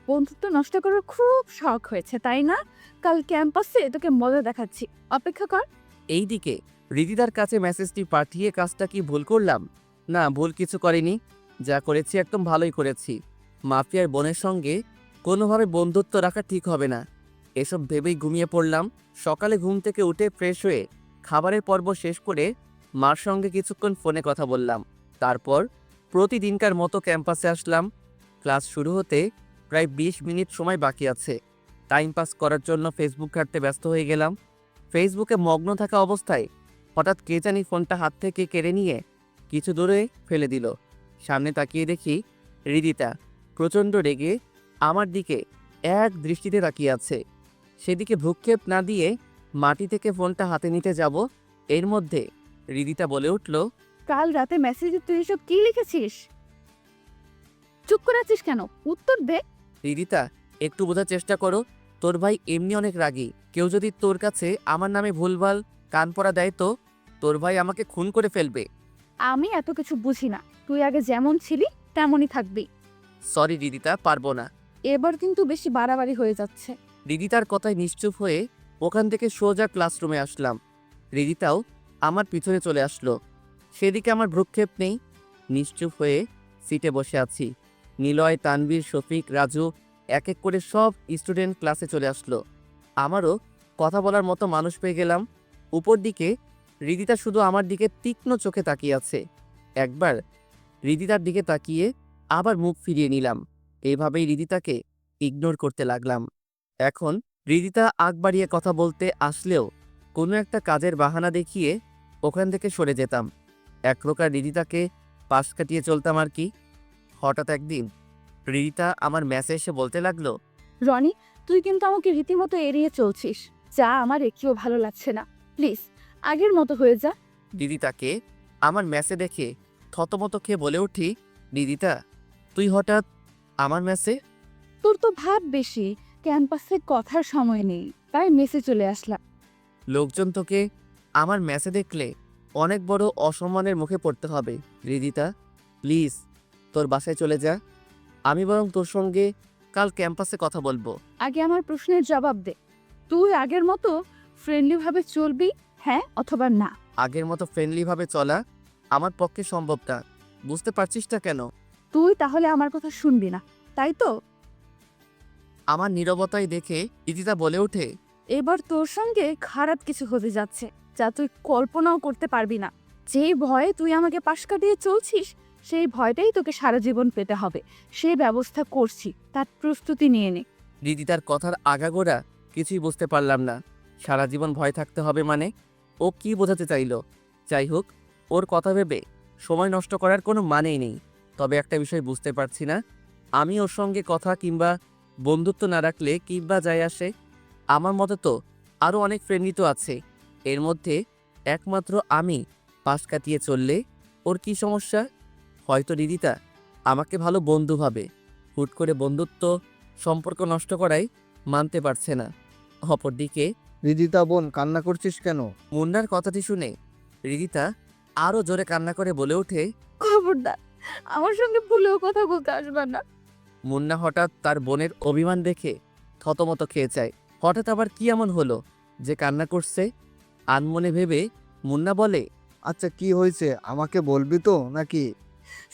Speaker 3: বন্ধুত্ব নষ্ট করার খুব শখ হয়েছে তাই না? কাল ক্যাম্পাসে তোকে মজা দেখাচ্ছি, অপেক্ষা কর।
Speaker 2: এইদিকে হৃদিতার কাছে মেসেজটি পাঠিয়ে কাজটা কি ভুল করলাম? না, ভুল কিছু করিনি। যা করেছি একদম ভালোই করেছি। মাফিয়ার বোনের সঙ্গে কোনোভাবে বন্ধুত্ব রাখা ঠিক হবে না, এসব ভেবেই ঘুমিয়ে পড়লাম। সকালে ঘুম থেকে উঠে ফ্রেশ হয়ে খাবারের পর্ব শেষ করে মার সঙ্গে কিছুক্ষণ ফোনে কথা বললাম। তারপর প্রতিদিনকার মতো ক্যাম্পাসে আসলাম। ক্লাস শুরু হতে প্রায় 20 মিনিট সময় বাকি আছে। টাইম পাস করার জন্য ফেসবুক ঘাঁটতে ব্যস্ত হয়ে গেলাম। ফেসবুকে মগ্ন থাকা অবস্থায় হঠাৎ কে জানি ফোনটা হাত থেকে কেড়ে নিয়ে কিছু দূরে ফেলে দিল। সামনে তাকিয়ে দেখি হৃদিতা প্রচণ্ড রেগে আমার দিকে এক দৃষ্টিতে তাকিয়ে আছে। সেদিকে ভ্রুক্ষেপ না দিয়ে মাটি থেকে ফোনটা হাতে নিতে যাব, এর মধ্যে হৃদিতা বলে উঠল,
Speaker 3: কাল রাতে মেসেজে তুই এসব কি লিখেছিস? চুপ করে আছিস কেন? উত্তর দে।
Speaker 2: হৃদিতা একটু বোঝার চেষ্টা করো, তোর ভাই এমনি অনেক রাগী। কেউ যদি তোর কাছে আমার নামে ভুলভাল কান পড়া দেয় তো তোর ভাই আমাকে খুন করে ফেলবে।
Speaker 3: আমি এত কিছু বুঝি না, তুই আগে যেমন ছিলি তেমনই থাকবি।
Speaker 2: সরি হৃদিতা, পারবো না।
Speaker 3: এবার কিন্তু বেশি বাড়াবাড়ি হয়ে যাচ্ছে।
Speaker 2: হৃদিতার কথায় নিশ্চুপ হয়ে ওখান থেকে সোজা ক্লাসরুমে আসলাম। হৃদিতাও আমার পিছনে চলে আসলো। সেদিকে আমার ভ্রুক্ষেপ নেই, নিশ্চুপ হয়ে সিটে বসে আছি। নিলয়, তানভীর, শফিক, রাজু এক এক করে সব স্টুডেন্ট ক্লাসে চলে আসলো। আমারও কথা বলার মতো মানুষ পেয়ে গেলাম। উপর দিকে হৃদিতা শুধু আমার দিকে তীক্ষ্ণ চোখে তাকিয়ে আছে। একবার হৃদিতার দিকে তাকিয়ে আবার মুখ ফিরিয়ে নিলাম। এভাবেই হৃদিতাকে ইগনোর করতে লাগলাম। এখন হৃদিতা আগ বাড়িয়ে কথা বলতে আসলেও কোনো একটা কাজের বাহানা দেখিয়ে ওখান থেকে সরে যেতাম। এক প্রকার হৃদিতাকে পাশ কাটিয়ে চলতাম আর কি। হঠাৎ একদিন হৃদিতা আমার ম্যাসে এসে বলতে লাগলো,
Speaker 3: রনি, তুই কিন্তু আমাকে রীতিমতো এড়িয়ে চলছিস, যা আমার একটুও ভালো লাগছে না। প্লিজ আগের মতো হয়ে যা।
Speaker 2: হৃদিতাকে আমার ম্যাসে দেখে থতমত খেয়ে বলে উঠি, হৃদিতা তুই হঠাৎ আমার ম্যাসে?
Speaker 3: তোর তো ভাব বেশি, ক্যাম্পাসে কথার সময় নেই, তাই মেসে চলে আসলাম।
Speaker 2: লোকজন তোকে আমার ম্যাসে দেখলে অনেক বড় অসম্মানের মুখে পড়তে হবে। হৃদিতা প্লিজ তোর বাসায় চলে যা, আমি বরং তোর সঙ্গে কাল ক্যাম্পাসে কথা বলবো।
Speaker 3: আগে আমার প্রশ্নের জবাব দে, তুই আগের মতো ফ্রেন্ডলিভাবে চলবি, হ্যাঁ অথবা না?
Speaker 2: আগের মতো ফ্রেন্ডলিভাবে চলা আমার পক্ষে সম্ভব না, বুঝতে পারছিস না কেন?
Speaker 3: তুই তাহলে আমার কথা শুনবি না, তাই তো?
Speaker 2: আমার নীরবতায় দেখে হৃদিতা বলে ওঠে,
Speaker 3: এবার তোর সঙ্গে খারাপ কিছু হতে যাচ্ছে, যা তুই কল্পনাও করতে পারবি না। যেই ভয়ে তুই আমাকে পাশ কাটিয়ে চলছিস, সেই ভয়টাই তোকে সারা জীবন পেতে হবে। সেই ব্যবস্থা করছি, তার প্রস্তুতি নিয়ে নে।
Speaker 2: হৃদিতার কথার আগাগোড়া কিছুই বুঝতে পারলাম না। সারা জীবন ভয় থাকতে হবে মানে ও কি বোঝাতে চাইলো? যাই হোক, ওর কথা ভেবে সময় নষ্ট করার কোনো মানেই নেই। তবে একটা বিষয় বুঝতে পারছি না, আমি ওর সঙ্গে কথা কিংবা বন্ধুত্ব না রাখলে কিংবা যায় আসে? আমার মতে তো আরও অনেক ফ্রেন্ডই তো আছে। এর মধ্যে একমাত্র আমি পাশ কাটিয়ে চললে ওর কি সমস্যা? হয়তো হৃদিতা আমাকে ভালো বন্ধু ভাবে, হুট করে বন্ধুত্ব সম্পর্ক নষ্ট করাই মানতে পারছে না। অপরদিকে
Speaker 5: হৃদিতা বোন, কান্না করছিস কেন?
Speaker 2: মুন্নার কথাটি শুনে হৃদিতা আরও জোরে কান্না করে বলে ওঠে,
Speaker 3: খবরদার আমার সঙ্গে ভুলেও কথা বলতে আসবে না।
Speaker 2: মুন্না হঠাৎ তার বোনের অভিমান দেখে থতমত খেয়ে যায়। হঠাৎ আবার কি এমন হলো যে কান্না করছে? আনমনে ভেবে মুন্না বলে,
Speaker 5: আচ্ছা কি হয়েছে আমাকে বলবি তো নাকি?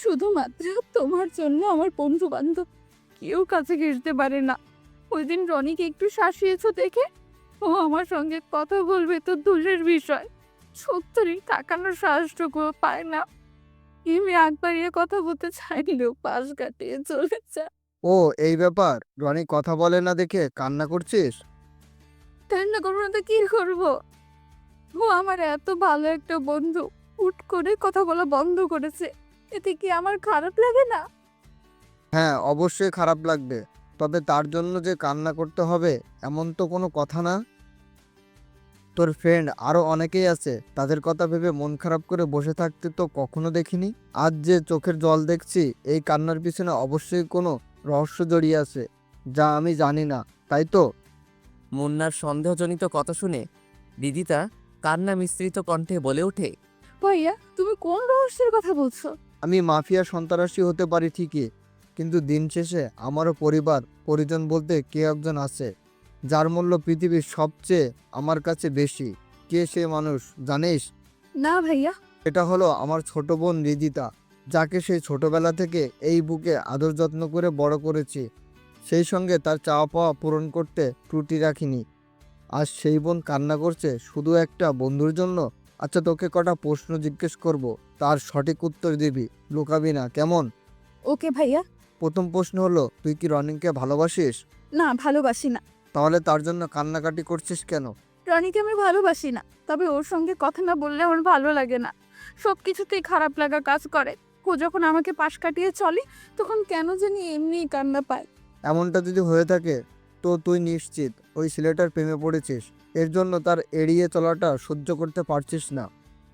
Speaker 3: শুধুমাত্র তোমার জন্য আমার বন্ধু বান্ধব কেউ কাছে ঘেঁষতে পারে না। ওই দিন রনিকে একটু শাসিয়েছো দেখে ও আমার সঙ্গে কথা বলবে তো দূরের বিষয়, সত্যি তাকানোর সাহসটুকু পায় না। আমি আগ বাড়িয়ে কথা বলতে চাইলেও পাশ কাটিয়ে চলে যায়।
Speaker 5: ও এই ব্যাপার, রনি কথা বলে না দেখে কান্না করছিস?
Speaker 3: কান্না করবো না তো কি করবো? ও আমার এত ভালো একটা বন্ধু হুট করে কথা বলা বন্ধ করেছে, এতে কি আমার খারাপ লাগে না?
Speaker 5: হ্যাঁ অবশ্যই খারাপ লাগবে, তবে তার জন্য যে কান্না করতে হবে এমন তো কোনো কথা না। তোর ফ্রেন্ড আরও অনেকেই আছে, তাদের কথা ভেবে মন খারাপ করে বসে থাকতে তো কখনো দেখিনি। আজ যে চোখের জল দেখছি, এই কান্নার পিছনে অবশ্যই কোনো রহস্য জড়িয়ে আছে, যা আমি জানি না, তাই তো?
Speaker 2: মুন্নার সন্দেহজনিত কথা শুনে রিদিতা কান্না মিশ্রিত কণ্ঠে বলে ওঠে,
Speaker 3: ভাইয়া তুমি কোন রহস্যের কথা বলছো?
Speaker 5: আমি মাফিয়া সন্ত্রাসী হতে পারি ঠিকই, কিন্তু দিন শেষে আমারও পরিবার পরিজন বলতে কে একজন আছে, যার মূল্য পৃথিবীর সবচেয়ে আমার কাছে বেশি। কে সে মানুষ জানিস?
Speaker 3: না ভাইয়া।
Speaker 5: এটা হলো আমার ছোট বোন রিদিতা, যাকে সেই ছোটবেলা থেকে এই বুকে আদর যত্ন করে বড় করেছি। সেই সঙ্গে তার চাওয়া পাওয়া পূরণ করতে ত্রুটি রাখিনি। আজ সেই বোন কান্না করছে শুধু একটা বন্ধুর জন্য। আচ্ছা, তোকে কটা প্রশ্ন জিজ্ঞেস করব, তার সঠিক উত্তর দিবি, লুকাবি না, কেমন?
Speaker 3: ওকে ভাইয়া।
Speaker 5: প্রথম প্রশ্ন হলো, তুই কি রনিকে ভালোবাসিস?
Speaker 3: না, ভালোবাসি না।
Speaker 5: তাহলে তার জন্য কান্নাকাটি করছিস কেন?
Speaker 3: রনিকে আমি ভালোবাসি না, তবে ওর সঙ্গে কথা না বললে আমার ভালো লাগে না। সব কিছুতেই খারাপ লাগা কাজ করে। ও যখন আমাকে পাশ কাটিয়ে চলে, তখন কেন জানি এমনিই কান্না পায়।
Speaker 5: এমনটা যদি হয়ে থাকে তো তুই নিশ্চিত ওই ছেলেটার প্রেমে পড়েছিস। এর জন্য তার এড়িয়ে চলাটা সহ্য করতে পারছিস না।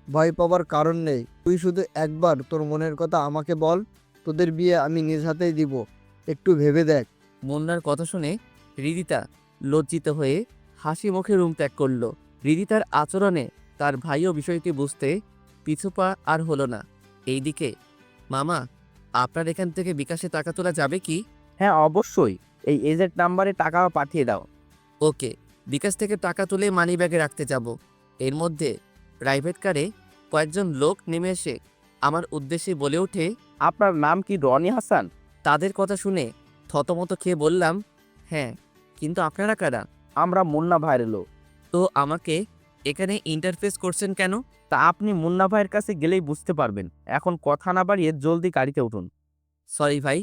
Speaker 5: ভয় পাওয়ার কারণ নেই, তুই শুধু একবার তোর মনের কথা আমাকে বল। তোদের বিয়ে আমি নিজ হাতেই দিব, একটু ভেবে দেখ।
Speaker 2: মুন্নার কথা শুনে রিদিতা লজ্জিত হয়ে হাসি মুখে রুম ত্যাগ করলো। রিদিতার আচরণে তার ভাইও বিষয়টি বুঝতে পিছুপা আর হলো না। এইদিকে, মামা, আপনার এখান থেকে বিকাশে টাকা তোলা যাবে কি?
Speaker 4: হ্যাঁ অবশ্যই, এই এজেন্ট নাম্বারে টাকা পাঠিয়ে দাও।
Speaker 2: ওকে, বিকাশ থেকে টাকা তুলে মানি ব্যাগে রাখতে যাব। এর মধ্যে প্রাইভেট কারে কয়েকজন লোক নেমে এসে আমার উদ্দেশ্যে বলে ওঠে,
Speaker 4: আপনার নাম কি রনি হাসান?
Speaker 2: তাদের কথা শুনে থতমত খেয়ে বললাম, হ্যাঁ, কিন্তু আপনারা কারা?
Speaker 4: আমরা মুন্না ভাইয়ের লোক।
Speaker 2: তো আমাকে এখানে ইন্টারফেস করছেন কেন?
Speaker 4: তা আপনি মুন্না ভাইয়ের কাছে গেলেই বুঝতে পারবেন। এখন কথা না বাড়িয়ে জলদি গাড়িতে উঠুন।
Speaker 2: সরি ভাই,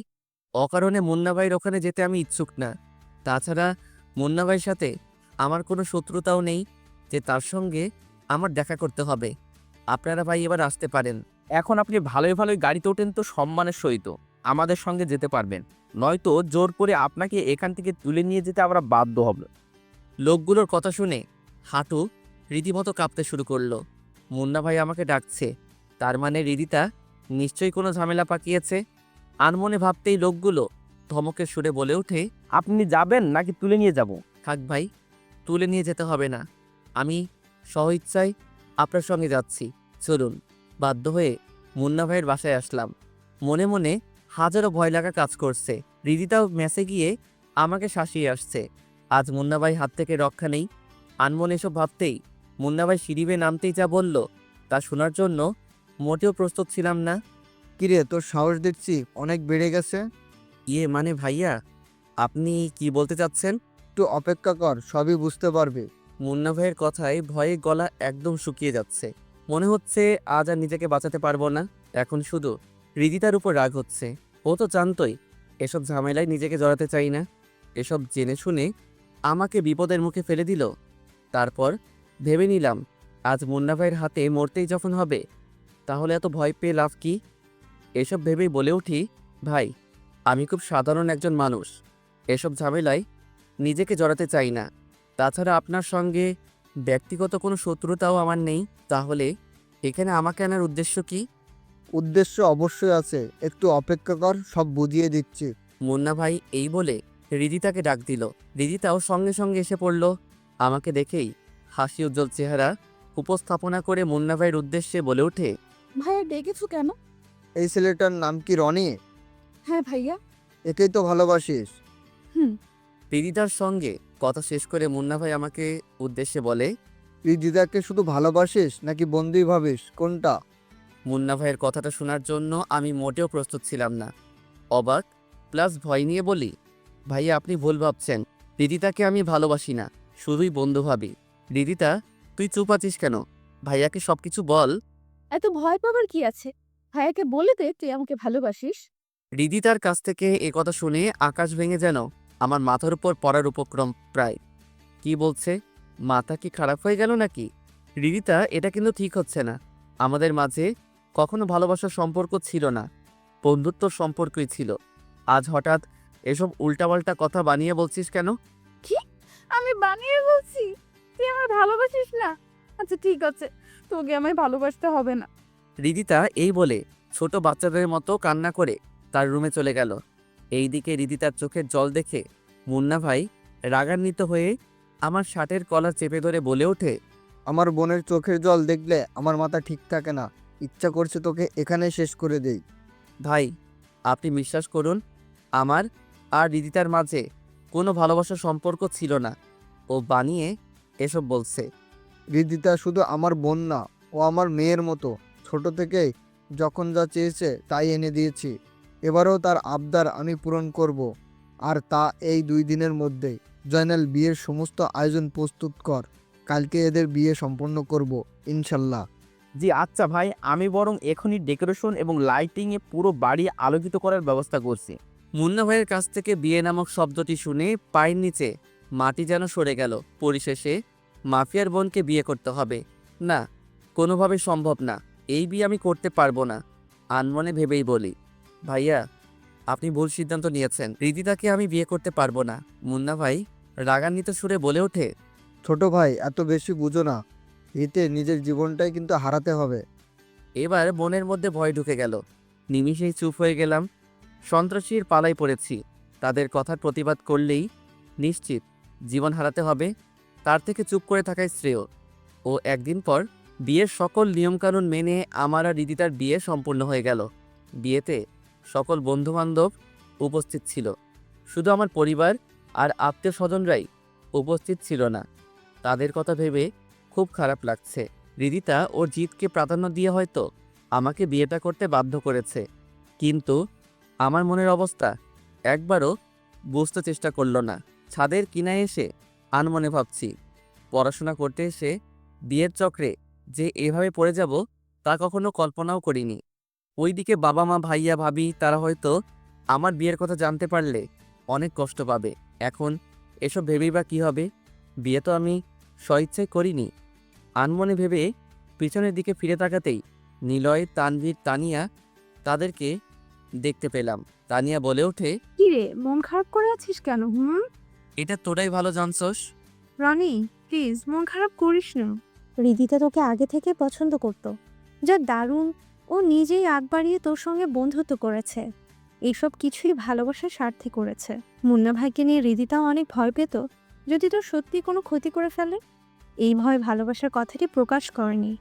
Speaker 2: অকারণে মুন্না ভাইয়ের ওখানে যেতে আমি ইচ্ছুক না। তাছাড়া মুন্না ভাইয়ের সাথে আমার কোনো শত্রুতাও নেই যে তার সঙ্গে আমার দেখা করতে হবে। আপনারা ভাই এবার আসতে পারেন।
Speaker 4: এখন আপনি ভালোই ভালোই গাড়িতে ওঠেন তো সম্মানের সহিত আমাদের সঙ্গে যেতে পারবেন, নয়তো জোর করে আপনাকে এখান থেকে তুলে নিয়ে যেতে আমরা বাধ্য হব।
Speaker 2: লোকগুলোর কথা শুনে হাঁটু রীতিমতো কাঁপতে শুরু করলো। মুন্না ভাই আমাকে ডাকছে, তার মানে রিদিতা নিশ্চয়ই কোনো ঝামেলা পাকিয়েছে। আনমনে ভাবতেই লোকগুলো ধমকের সুরে বলে ওঠে,
Speaker 4: আপনি যাবেন নাকি তুলে নিয়ে যাব?
Speaker 2: থাক ভাই, তুলে নিয়ে যেতে হবে না, আমি স্বইচ্ছায় আপনার সঙ্গে যাচ্ছি, চলুন। বাধ্য হয়ে মুন্না ভাইয়ের বাসায় আসলাম। মনে মনে হাজারো ভয় লাগা কাজ করছে। রিদিতাও মেসে গিয়ে আমাকে শাসিয়ে আসছে। আজ মুন্না ভাই হাত থেকে রক্ষা নেই। আনমনে এসব ভাবতেই মুন্না ভাই সিঁড়ি বেয়ে নামতেই যা বলল, তা শোনার জন্য মোটেও প্রস্তুত ছিলাম না।
Speaker 5: কিরে, তোর সাহস দেখছি অনেক বেড়ে গেছে।
Speaker 2: ইয়ে মানে ভাইয়া, আপনি কি বলতে চাচ্ছেন?
Speaker 5: একটু অপেক্ষা কর, সবই বুঝতে পারবি।
Speaker 2: মুন্না ভাইয়ের কথায় ভয়ে গলা একদম শুকিয়ে যাচ্ছে। মনে হচ্ছে আজ আর নিজেকে বাঁচাতে পারবো না। এখন শুধু হৃদিতার উপর রাগ হচ্ছে। ও তো জানতই এসব ঝামেলায় নিজেকে জড়াতে চাই না। এসব জেনে শুনে আমাকে বিপদের মুখে ফেলে দিল। তারপর ভেবে নিলাম, আজ মুন্না ভাইয়ের হাতে মরতেই যখন হবে, তাহলে এত ভয় পেয়ে লাভ কি? এসব ভেবেই বলে উঠি, ভাই, আমি খুব সাধারণ একজন মানুষ। এসব ঝামেলায় নিজেকে জড়াতে চাই না। তাছাড়া আপনার সঙ্গে ব্যক্তিগত কোনো শত্রুতাও আমার নেই। তাহলে এখানে আমাকে আনার উদ্দেশ্য কি?
Speaker 5: উদ্দেশ্য অবশ্যই আছে, একটু অপেক্ষা কর, সব বুঝিয়ে দিচ্ছি।
Speaker 2: মুন্না ভাই এই বলে রিদিতাকে ডাক দিল। রিদিতাও সঙ্গে সঙ্গে এসে পড়ল। আমাকে দেখেই হাসি উজ্জ্বল চেহারা উপস্থাপনা করে মুন্না ভাইয়ের উদ্দেশ্যে বলে ওঠে,
Speaker 3: ভাইয়া ডেকেছো কেন?
Speaker 5: এই ছেলেটার নাম কি রনি?
Speaker 3: হ্যাঁ ভাইয়া।
Speaker 5: একেই তো ভালোবাসিস?
Speaker 3: হুম।
Speaker 2: রিদিতার সঙ্গে কথা শেষ করে মুন্না ভাই আমাকে উদ্দেশ্যে বলে,
Speaker 5: তুই দিদাকে শুধু ভালোবাসিস নাকি বন্ধুই ভাবিস, কোনটা?
Speaker 2: মুন্না ভাইয়ের কথাটা শোনার জন্য আমি মোটেও প্রস্তুত ছিলাম না। অবাক প্লাস ভয় নিয়ে বলি, ভাইয়া আপনি ভুল ভাবছেন। রিদিতাকে আমি ভালোবাসি না, শুধুই বন্ধু ভাবি। রিদিতা, তুই চুপ আছিস কেন? ভাইয়াকে সব কিছু বল।
Speaker 3: এত ভয় পাবার কি আছে? ভাইয়াকে বলে দে তুই আমাকে ভালোবাসিস।
Speaker 2: রিদিতার কাছ থেকে এ কথা শুনে আকাশ ভেঙে যেন আমার মাথার উপর পড়ার উপক্রম প্রায়। কি বলছে? মাথা কি খারাপ হয়ে গেল নাকি? রিদিতা, এটা কিন্তু ঠিক হচ্ছে না। আমাদের মাঝে কখনো ভালোবাসার সম্পর্ক ছিল না, বন্ধুত্বর সম্পর্কই ছিল। আজ হঠাৎ এসব উল্টাপাল্টা কথা বানিয়ে বলছিস কেন?
Speaker 3: কি? আমি বানিয়ে বলছি? তুই আমায় ভালোবাসিস না? আচ্ছা ঠিক আছে, তোকে আমায় ভালোবাসতে হবে না।
Speaker 2: রিদিতা এই বলে ছোট বাচ্চাদের মতো কান্না করে তার রুমে চলে গেল। এইদিকে রিদিতার চোখের জল দেখে মুন্না ভাই রাগান্বিত হয়ে আমার শার্টের কলার চেপে ধরে বলে ওঠে,
Speaker 5: আমার বোনের চোখের জল দেখলে আমার মাথা ঠিক থাকে না। ইচ্ছা করছে তোকে এখানেই শেষ করে দেই।
Speaker 2: ভাই আপনি বিশ্বাস করুন, আমার আর রিদিতার মাঝে কোনো ভালোবাসার সম্পর্ক ছিল না। ও বানিয়ে এসব বলছে।
Speaker 5: রিদিতা শুধু আমার বোন না, ও আমার মেয়ের মতো। ছোট থেকেই যখন যা চেয়েছে তাই এনে দিয়েছি। এবারেও তার আবদার আমি পূরণ করব। আর তা এই 2 দিনের মধ্যেই। জয়নাল, বিয়ের সমস্ত আয়োজন প্রস্তুত কর। কালকে এদের বিয়ে সম্পন্ন করব ইনশাল্লাহ।
Speaker 4: জি আচ্ছা ভাই, আমি বরং এখনই ডেকোরেশন এবং লাইটিংয়ে পুরো বাড়ি আলোকিত করার ব্যবস্থা করছি।
Speaker 2: মুন্না ভাইয়ের কাছ থেকে বিয়ে নামক শব্দটি শুনে পায়ের নিচে মাটি যেন সরে গেল। পরিশেষে মাফিয়ার বোনকে বিয়ে করতে হবে না, কোনোভাবে সম্ভব না। এই বিয়ে আমি করতে পারবো না। আনমনে ভেবেই বলি, ভাইয়া আপনি ভুল সিদ্ধান্ত নিয়েছেন। রিদিতাকে আমি বিয়ে করতে পারবো না। মুন্না ভাই রাগান্বিত সুরে বলে ওঠে,
Speaker 5: ছোট ভাই, এত বেশি বুঝো না। এতে নিজের জীবনটাই কিন্তু হারাতে হবে।
Speaker 2: এবার মনের মধ্যে ভয় ঢুকে গেল। নিমিষেই চুপ হয়ে গেলাম। সন্ত্রাসীর পালায় পড়েছি। তাদের কথার প্রতিবাদ করলেই নিশ্চিত জীবন হারাতে হবে। তার থেকে চুপ করে থাকাই শ্রেয়। ও একদিন পর বিয়ের সকল নিয়মকানুন মেনে আমার আর রিদিতার বিয়ে সম্পূর্ণ হয়ে গেল। বিয়েতে সকল বন্ধুবান্ধব উপস্থিত ছিল, শুধু আমার পরিবার আর আত্মীয় স্বজনরাই উপস্থিত ছিল না। তাদের কথা ভেবে খুব খারাপ লাগছে। রিদিতা ওর জিতকে প্রাধান্য দিয়ে হয়তো আমাকে বিয়েটা করতে বাধ্য করেছে, কিন্তু আমার মনের অবস্থা একবারও বুঝতে চেষ্টা করলো না। ছাদের কিনায় এসে আনমনে ভাবছি, পড়াশোনা করতে এসে বিয়ের চক্রে যে এভাবে পড়ে যাব তা কখনো কল্পনাও করিনি। ওইদিকে বাবা মা ভাইয়া ভাবি তারা হয়তো আমার বিয়ের কথা জানতে পারলে অনেক কষ্ট পাবে। এখন এসব ভেবেই বা কী হবে? বিয়ে তো আমি স্বইচ্ছায় করিনি। আনমনে ভেবে পিছনের দিকে ফিরে তাকাতেই নিলয়, তানভীর, তানিয়া তাদেরকে দেখতে পেলাম। তানিয়া বলে ওঠে,
Speaker 6: কি রে, মন খারাপ করে আছিস কেন?
Speaker 2: এটা তোরাই ভালো জানছস।
Speaker 6: রনি, প্লিজ মন খারাপ করিস না।
Speaker 7: রিদিতা তোকে আগে থেকে পছন্দ করত। যা দারুণ, ও নিজেই আগ বাড়িয়ে তোর সঙ্গে বন্ধুত্ব করেছে। এইসব কিছুই ভালোবাসার স্বার্থে করেছে। মুন্না ভাইকে নিয়ে রিদিতাও অনেক ভয় পেত যদি তোর সত্যি কোনো ক্ষতি করে ফেলে। এই ভয় ভালোবাসার কথাটি প্রকাশ করেনি,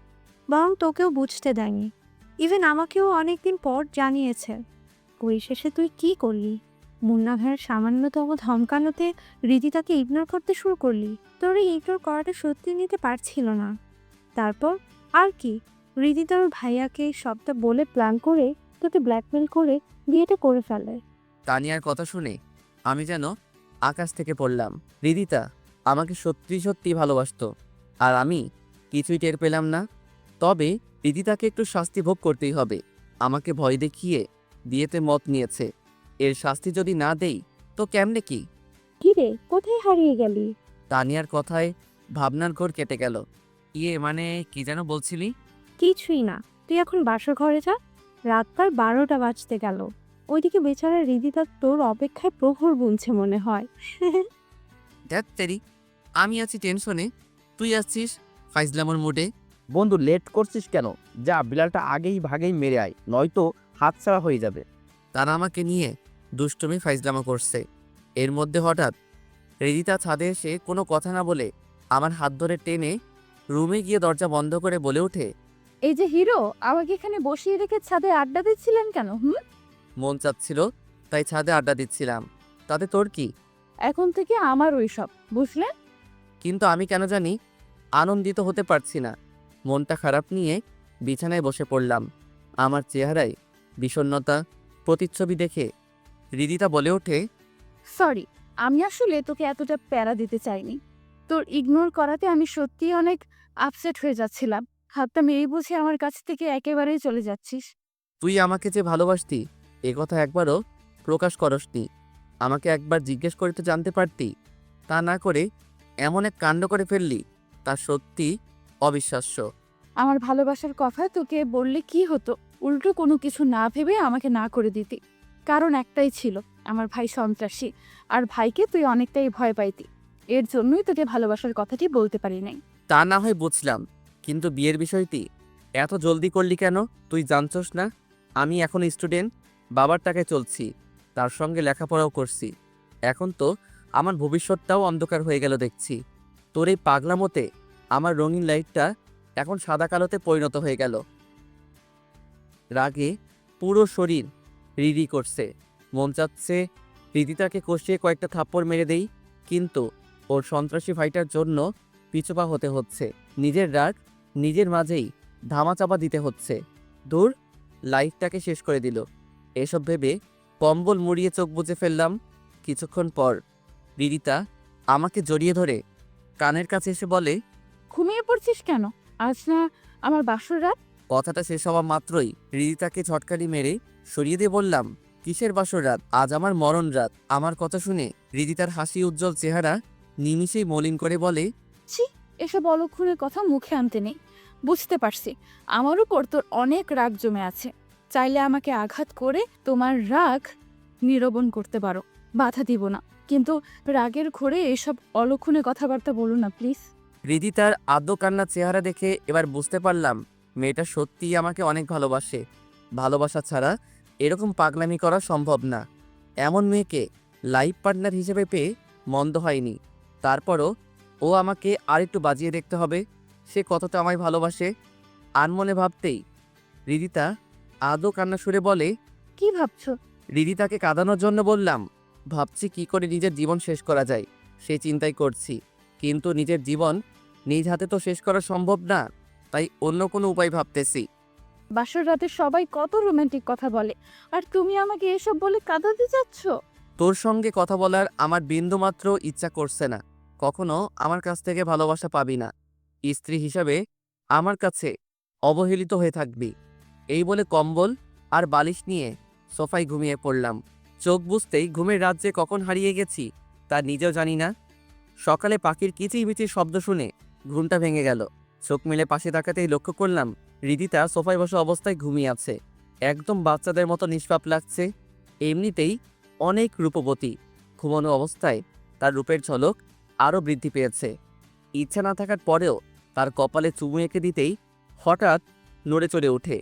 Speaker 7: বরং তোকেও বুঝতে দেয়নি। ইভেন আমাকেও অনেকদিন পর জানিয়েছে। পরিশেষে তুই কি করলি? মুন্না ভাইয়ের সামান্যতম ধমকানোতে রিদিতাকে ইগনোর করতে শুরু করলি। তোর এই ইগনোর করাটা সত্যি নিতে পারছিল না। তারপর আর কি, রিদিতা ওর ভাইয়াকে সবটা বলে প্ল্যান করে তোকে ব্ল্যাকমেল করে বিয়েটা করে ফেলে।
Speaker 2: তানিয়ার কথা শুনে আমি যেন আকাশ থেকে পড়লাম। রিদিতা আমাকে সত্যি সত্যি ভালোবাসতো, আর আমি কিছুই টের পেলাম না। তবে রিদিতাকে একটু শাস্তি ভোগ করতেই হবে। আমাকে ভয় দেখিয়ে বিয়েতে মত নিয়েছে, এর শাস্তি যদি না দেই তো কেমনে কি?
Speaker 7: কিরে, কোথায় হারিয়ে গেলি?
Speaker 2: তানিয়ার কথায় ভাবনার ঘোর কেটে গেল। মানে কি যেন বলছিলি?
Speaker 7: কিছুই না, তুই এখন বাসর ঘরে যা। রাত প্রায় 12টা বাজতে গেল। ওইদিকে বেচারা রিদিতা তোর অপেক্ষায় প্রহর গুনছে মনে হয়।
Speaker 2: দেখ তেরি, আমি আছি টেনশনে, তুই আসছিস ফাইজলামোর মুডে।
Speaker 4: বন্ধু, লেট করছিস কেন? যা, বিড়ালটা আগেই ভাগেই মেরে আয়, নয়তো হাতছাড়া হয়ে যাবে।
Speaker 2: তারা আমাকে নিয়ে দুষ্টুমি ফাইজলামো করছে। এর মধ্যে হঠাৎ রিদিতা ছাদে এসে কোনো কথা না বলে আমার হাত ধরে টেনে রুমে গিয়ে দরজা বন্ধ করে বলে ওঠে,
Speaker 3: এই যে হিরো, আমাকে এখানে বসিয়ে রেখে ছাদে আড্ডা দিচ্ছিলেন কেন?
Speaker 2: মন চাচ্ছিল তাই ছাদে আড্ডা দিচ্ছিলাম, তাতে তোর কি?
Speaker 3: এখন থেকে আমার ওই সব, বুঝলেন?
Speaker 2: কিন্তু আমি কেন জানি আনন্দিত হতে পারছি না। মনটা খারাপ নিয়ে বিছানায় বসে পড়লাম। আমার চেহারায় বিষণ্ণতা প্রতিচ্ছবি দেখে রিদিতা বলে ওঠে,
Speaker 3: সরি, আমি আসলে তোকে এতটা প্যারা দিতে চাইনি। তোর ইগনোর করাতে আমি সত্যিই অনেক আপসেট হয়ে যাচ্ছিলাম। ভাবতাম এই বুঝে আমার কাছ থেকে একেবারেই চলে যাচ্ছিস।
Speaker 2: তুই আমাকে যে ভালোবাসতি এ কথা একবারও প্রকাশ করসনি। আমাকে একবার জিজ্ঞেস করে তো জানতে পারতি। তা না করে এমন এক কাণ্ড করে ফেললি, তা সত্যি অবিশ্বাস্য।
Speaker 3: আমার ভালোবাসার কথা তোকে বললে কি হতো? উল্টো কোনো কিছু না ভেবে আমাকে না করে দিতি। কারণ একটাই ছিল, আমার ভাই সন্ত্রাসী, আর ভাইকে তুই অনেকটাই ভয় পাইতি। এর জন্যই তোকে ভালোবাসার কথাটি বলতে পারি নাই।
Speaker 2: তা না হয় বুঝলাম, কিন্তু বিয়ের বিষয়টি এত জলদি করলি কেন? তুই জানছস না আমি এখন স্টুডেন্ট, বাবার টাকায় চলছি, তার সঙ্গে লেখাপড়াও করছি। এখন তো আমার ভবিষ্যৎটাও অন্ধকার হয়ে গেল দেখছি। তোর এই পাগলামোতে আমার রঙিন লাইটটা এখন সাদা কালোতে পরিণত হয়ে গেল। রাগে পুরো শরীর রিরি করছে, মন চাচ্ছে রিদিতাকে কষিয়ে কয়েকটা থাপ্পড় মেরে দেই, কিন্তু ওর সন্ত্রাসী ফাইটার জন্য পিছুপা হতে হচ্ছে। নিজের রাগ নিজের মাঝেই ধামাচাপা দিতে হচ্ছে। দূর, লাইফটাকে শেষ করে দিল। এসব ভেবে কম্বল মুড়িয়ে চোখ বুজে ফেললাম। কিছুক্ষণ পর রিদিতা আমাকে জড়িয়ে ধরে কানের কাছে এসে বলে,
Speaker 3: ঘুমিয়ে পড়ছিস কেন? আজ না আমার বাসর রাত।
Speaker 2: কথাটা শেষ হওয়া মাত্রই রিদিতাকে ঝটকানি মেরে সরিয়ে দিয়ে বললাম, কিসের বাসর রাত? আজ আমার মরণ রাত। আমার কথা শুনে রিদিতার হাসি উজ্জ্বল চেহারা নিমিষেই মলিন করে বলে,
Speaker 3: এসব অলক্ষণের কথা মুখে আনতে নেই। বুঝতে পারছি আমার উপর তোর অনেক রাগ জমে আছে। চাইলে আমাকে আঘাত করে তোমার রাগ নিরবন করতে পারো, বাধা দিব না, কিন্তু রাগের ঘোরে এসব অলক্ষণে কথাবার্তা বলো না প্লিজ।
Speaker 2: রিদিতার আদ্য কান্নার চেহারা দেখে এবার বুঝতে পারলাম মেয়েটা সত্যিই আমাকে অনেক ভালোবাসে। ভালোবাসা ছাড়া এরকম পাগলামি করা সম্ভব না। এমন মেয়েকে লাইফ পার্টনার হিসেবে পেয়ে মন্দ হয়নি। তারপরও ও আমাকে আরেকটু বাজিয়ে দেখতে হবে সে কতটা আমায় ভালোবাসে। আনমনে ভাবতেই রিদিতা আদৌ কান্না সুরে বলে,
Speaker 3: কি ভাবছো?
Speaker 2: রিদিতাকে কাঁদানোর জন্য বললাম, ভাবছি কি করে নিজের জীবন শেষ করা যায় সে চিন্তাই করছি, কিন্তু নিজের জীবন নিজ হাতে তো শেষ করা সম্ভব না, তাই অন্য কোনো উপায় ভাবতেছি।
Speaker 3: বাসর রাতে সবাই কত রোমান্টিক কথা বলে, আর তুমি আমাকে এসব বলে কাঁদাতে যাচ্ছ?
Speaker 2: তোর সঙ্গে কথা বলার আমার বিন্দুমাত্র ইচ্ছা করছে না। কখনো আমার কাছ থেকে ভালোবাসা পাবি না। স্ত্রী হিসাবে আমার কাছে অবহেলিত হয়ে থাকবি। এই বলে কম্বল আর বালিশ নিয়ে সোফায় ঘুমিয়ে পড়লাম। চোখ বুঝতেই ঘুমের রাজ্যে কখন হারিয়ে গেছি তা নিজেও জানি না। সকালে পাখির কিচিরমিচির শব্দ শুনে ঘুমটা ভেঙে গেল। চোখ মেলে পাশে তাকাতেই লক্ষ্য করলাম রিদিতা সোফায় বসা অবস্থায় ঘুমিয়ে আছে। একদম বাচ্চাদের মতো নিষ্পাপ লাগছে। এমনিতেই অনেক রূপবতী, ঘুমানো অবস্থায় তার রূপের ঝলক আরও বৃদ্ধি পেয়েছে। ইচ্ছা না থাকার পরেও তার কপালে চুমু এঁকে দিতেই হঠাৎ নড়ে চড়ে ওঠে।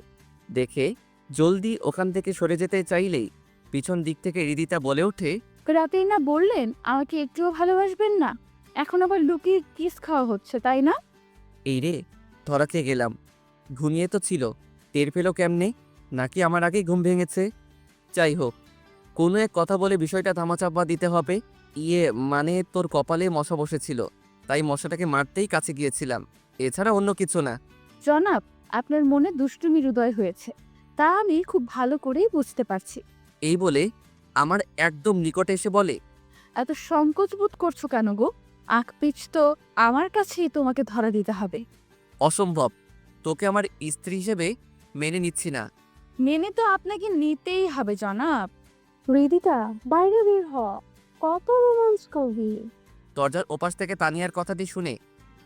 Speaker 2: দেখে জলদি ওখান থেকে সরে যেতে চাইলেই পিছন দিক থেকে রিদিতা বলে ওঠে,
Speaker 3: রাতেই না বললেন আমাকে একটুও ভালোবাসবেন না, এখন আবার লুকিয়ে কিস খাওয়া হচ্ছে তাই না?
Speaker 2: এই রে, ধরাতে গেলাম। ঘুমিয়ে তো ছিল, টের পেলো কেমনে? নাকি আমার আগেই ঘুম ভেঙেছে? যাই হোক, কোনো এক কথা বলে বিষয়টা ধামাচাপা দিতে হবে। মানে তোর কপালে মশা বসেছিল, তাই মশাটাকে মারতেই কাছে গিয়েছিলাম, এছাড়া অন্য কিছু না।
Speaker 3: জনাব, আপনার মনে দুষ্টুমি হৃদয় হয়েছে, তা আমি খুব ভালো করেই বুঝতে পারছি।
Speaker 2: এই বলে আমার একদম নিকটে এসে বলে,
Speaker 3: এত সংকোচ বোধ করছো কেন গো? আখ পিচ তো আমার কাছেই তোমাকে ধরা দিতে হবে।
Speaker 2: অসম্ভব, তোকে আমার স্ত্রী হিসেবে মেনে নিচ্ছি না।
Speaker 3: মেনে তো আপনাকে নিতেই হবে জনাব।
Speaker 6: রিদিতা, বাইরে বের হ, কত রোমান্স করবি।
Speaker 2: দরজার ওপাশ থেকে তানিয়ার কথাটি শুনে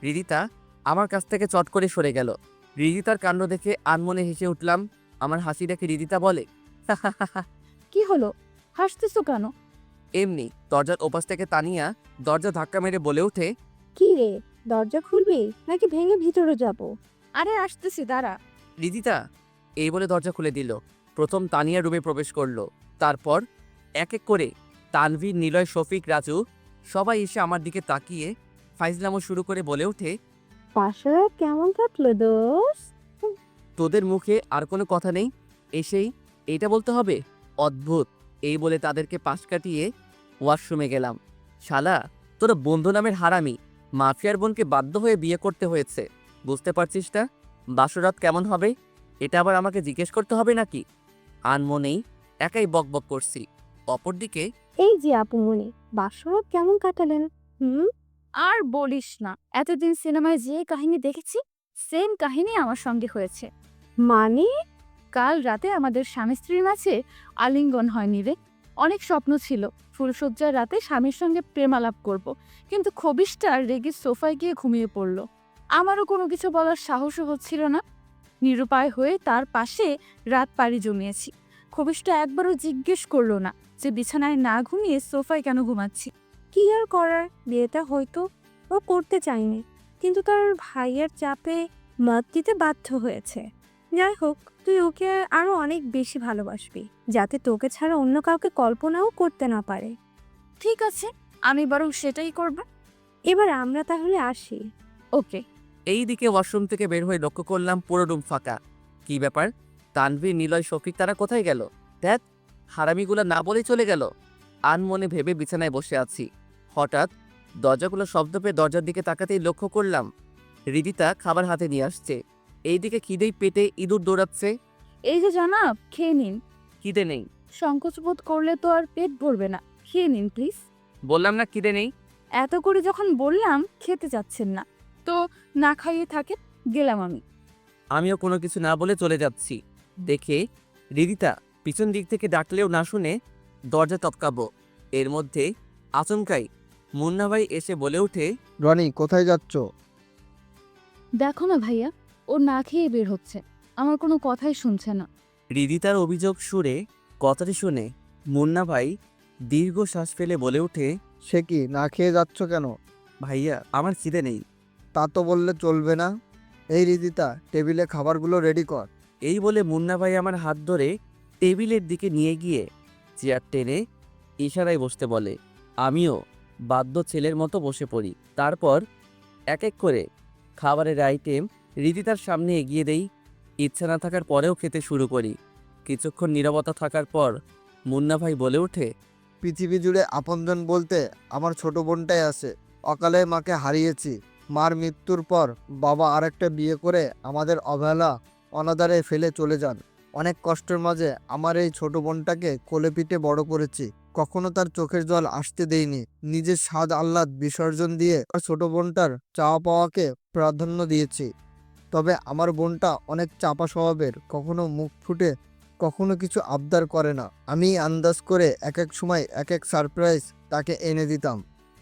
Speaker 2: রিদিতা আমার কাছ থেকে চট করে সরে গেল। রিদিতার কাণ্ড দেখে আনমনে হেসে উঠলাম। আমার হাসি দেখে রিদিতা বলে,
Speaker 3: কি হলো, হাসতেছো কেন?
Speaker 2: এমনি। দরজার ওপাশ থেকে তানিয়া দরজা ধাক্কা মেরে বলে ওঠে,
Speaker 6: কি রে, দরজা খুলবি নাকি ভেঙে ভিতরে যাব?
Speaker 3: আরে আসতেছি, দাঁড়া।
Speaker 2: রিদিতা এই বলে দরজা খুলে দিল। প্রথম তানিয়া রুমে প্রবেশ করলো, তারপর এক এক করে তানভীর, নিলয়, শফিক, রাজু সবাই এসে আমার দিকে তাকিয়ে ফাইজলামো শুরু করে বলে ওঠে,
Speaker 6: পাশে কেমন কাটলো দোস্ত?
Speaker 2: তোদের মুখে আর কোনো কথা নেই, এসেই এইটা বলতে হবে? অদ্ভুত। এই বলে তাদেরকে পাশ কাটিয়ে ওয়াশরুমে গেলাম। শালা, তোরা বন্ধু নামের হারামি, মাফিয়ার বোনকে বাধ্য হয়ে বিয়ে করতে হয়েছে। বুঝতে পারছিস না বাসরাত কেমন হবে? এটা আবার আমাকে জিজ্ঞেস করতে হবে নাকি? আনমনেই একাই বকবক করছি। অপরদিকে
Speaker 6: এই যে আপুমনি, বাসরাত কেমন কাটালেন?
Speaker 3: আর বলিস না, এতদিন সিনেমায় যে কাহিনী দেখেছি সেম কাহিনী আমার সঙ্গে হয়েছে।
Speaker 6: মানে?
Speaker 3: কাল রাতে আমাদের স্বামী স্ত্রীর মাঝে আলিঙ্গন হয়নি রে। অনেক স্বপ্ন ছিল ফুলশয্যার রাতে স্বামীর সঙ্গে প্রেমালাপ করব, কিন্তু খবিশটা রেগে সোফায় গিয়ে ঘুমিয়ে পড়ল। আমারও কোনো কিছু বলার সাহসও হচ্ছিল না। নিরুপায় হয়ে তার পাশে রাত পাড়ি জমিয়েছি। খবিশটা একবারও জিজ্ঞেস করলো না যে বিছানায় না ঘুমিয়ে সোফায় কেন ঘুমাচ্ছি।
Speaker 7: কি আর করার, বিয়েটা হয়তো ও করতে চায়নি, কিন্তু তার ভাইয়ের চাপে মত দিতে বাধ্য হয়েছে। যাই হোক, তুই ওকে আরো অনেক বেশি ভালোবাসবি, যাতে তোকে ছাড়া অন্য কাউকে কল্পনাও করতে না পারে।
Speaker 3: ঠিক আছে, আমি বরং সেটাই করব।
Speaker 7: এবার আমরা তাহলে আসি।
Speaker 3: ওকে।
Speaker 2: এইদিকে ওয়াশরুম থেকে বের হয়ে লক্ষ্য করলাম পুরো রুম ফাঁকা। কি ব্যাপার? তানভীর, নিলয়, শফিক তারা কোথায় গেল? দেখ, হারামিগুলো না বলেই চলে গেল। আনমনে ভেবে বিছানায় বসে আছি। হঠাৎ দরজাগুলো শব্দ পেয়ে দরজার দিকে তাকাতেই লক্ষ্য করলাম রিদিতা খাবার হাতে নিয়ে আসছে। এইদিকে খিদেই পেটে ইঁদুর দৌড়াচ্ছে।
Speaker 3: এই যে জনাব, খেয়ে নিন।
Speaker 2: খিদে নেই।
Speaker 3: সংকোচ বোধ করলে তো আর পেট ভরবে না, খেয়ে নিন প্লিজ।
Speaker 2: বললাম না খিদে নেই।
Speaker 3: এত করে যখন বললাম খেতে যাচ্ছেন না, তো না খাইয়ে থাকেন, গেলাম আমি।
Speaker 2: আমিও কোনো কিছু না বলে চলে যাচ্ছি। দেখে রিদিতা পিছন দিক থেকে ডাকলেও না শুনে দরজা টপকাবো। এর মধ্যে আচমকাই মুন্না ভাই এসে বলে ওঠে,
Speaker 5: রনি, কোথায় যাচ্ছ?
Speaker 3: দেখো না ভাইয়া, ও না খেয়ে বের হচ্ছে, আমার কোনো কথাই শুনছে না।
Speaker 2: রিদিতার অভিযোগ সুরে কথাটি শুনে মুন্না ভাই দীর্ঘ শ্বাস ফেলে বলে ওঠে,
Speaker 5: সে কি, না খেয়ে যাচ্ছ কেন?
Speaker 2: ভাইয়া আমার খিদে নেই।
Speaker 5: তা তো বললে চলবে না। এই রিদিতা, টেবিলে খাবারগুলো রেডি কর।
Speaker 2: এই বলে মুন্না ভাই আমার হাত ধরে টেবিলের দিকে নিয়ে গিয়ে চেয়ার টেনে ইশারায় বসতে বলে। আমিও বাধ্য ছেলের মতো বসে পড়ি। তারপর এক এক করে খাবারের আইটেম রিদিতার সামনে এগিয়ে দেই। ইচ্ছা না থাকার পরেও খেতে শুরু করি। কিছুক্ষণ নীরবতা থাকার পর মুন্না ভাই বলে ওঠে,
Speaker 5: পৃথিবী জুড়ে আপনজন বলতে আমার ছোট বোনটাই আছে। অকালে মাকে হারিয়েছি। মার মৃত্যুর পর বাবা আরেকটা বিয়ে করে আমাদের অবহেলা অনাদারে ফেলে চলে যান। অনেক কষ্টের মাঝে আমার এই ছোট বোনটাকে কোলে পিঠে বড় করেছি। কখনো তার চোখের জল আসতে দেইনি। নিজের স্বাদ আহ্লাদ বিসর্জন দিয়ে আর ছোট বোনটার চাওয়া পাওয়াকে প্রাধান্য দিয়েছি। তবে আমার বোনটা অনেক চাপা স্বভাবের, কখনো মুখ ফুটে কখনো কিছু আবদার করে না। আমি আন্দাজ করে এক এক সময় এক এক সারপ্রাইজ তাকে এনে দিতাম।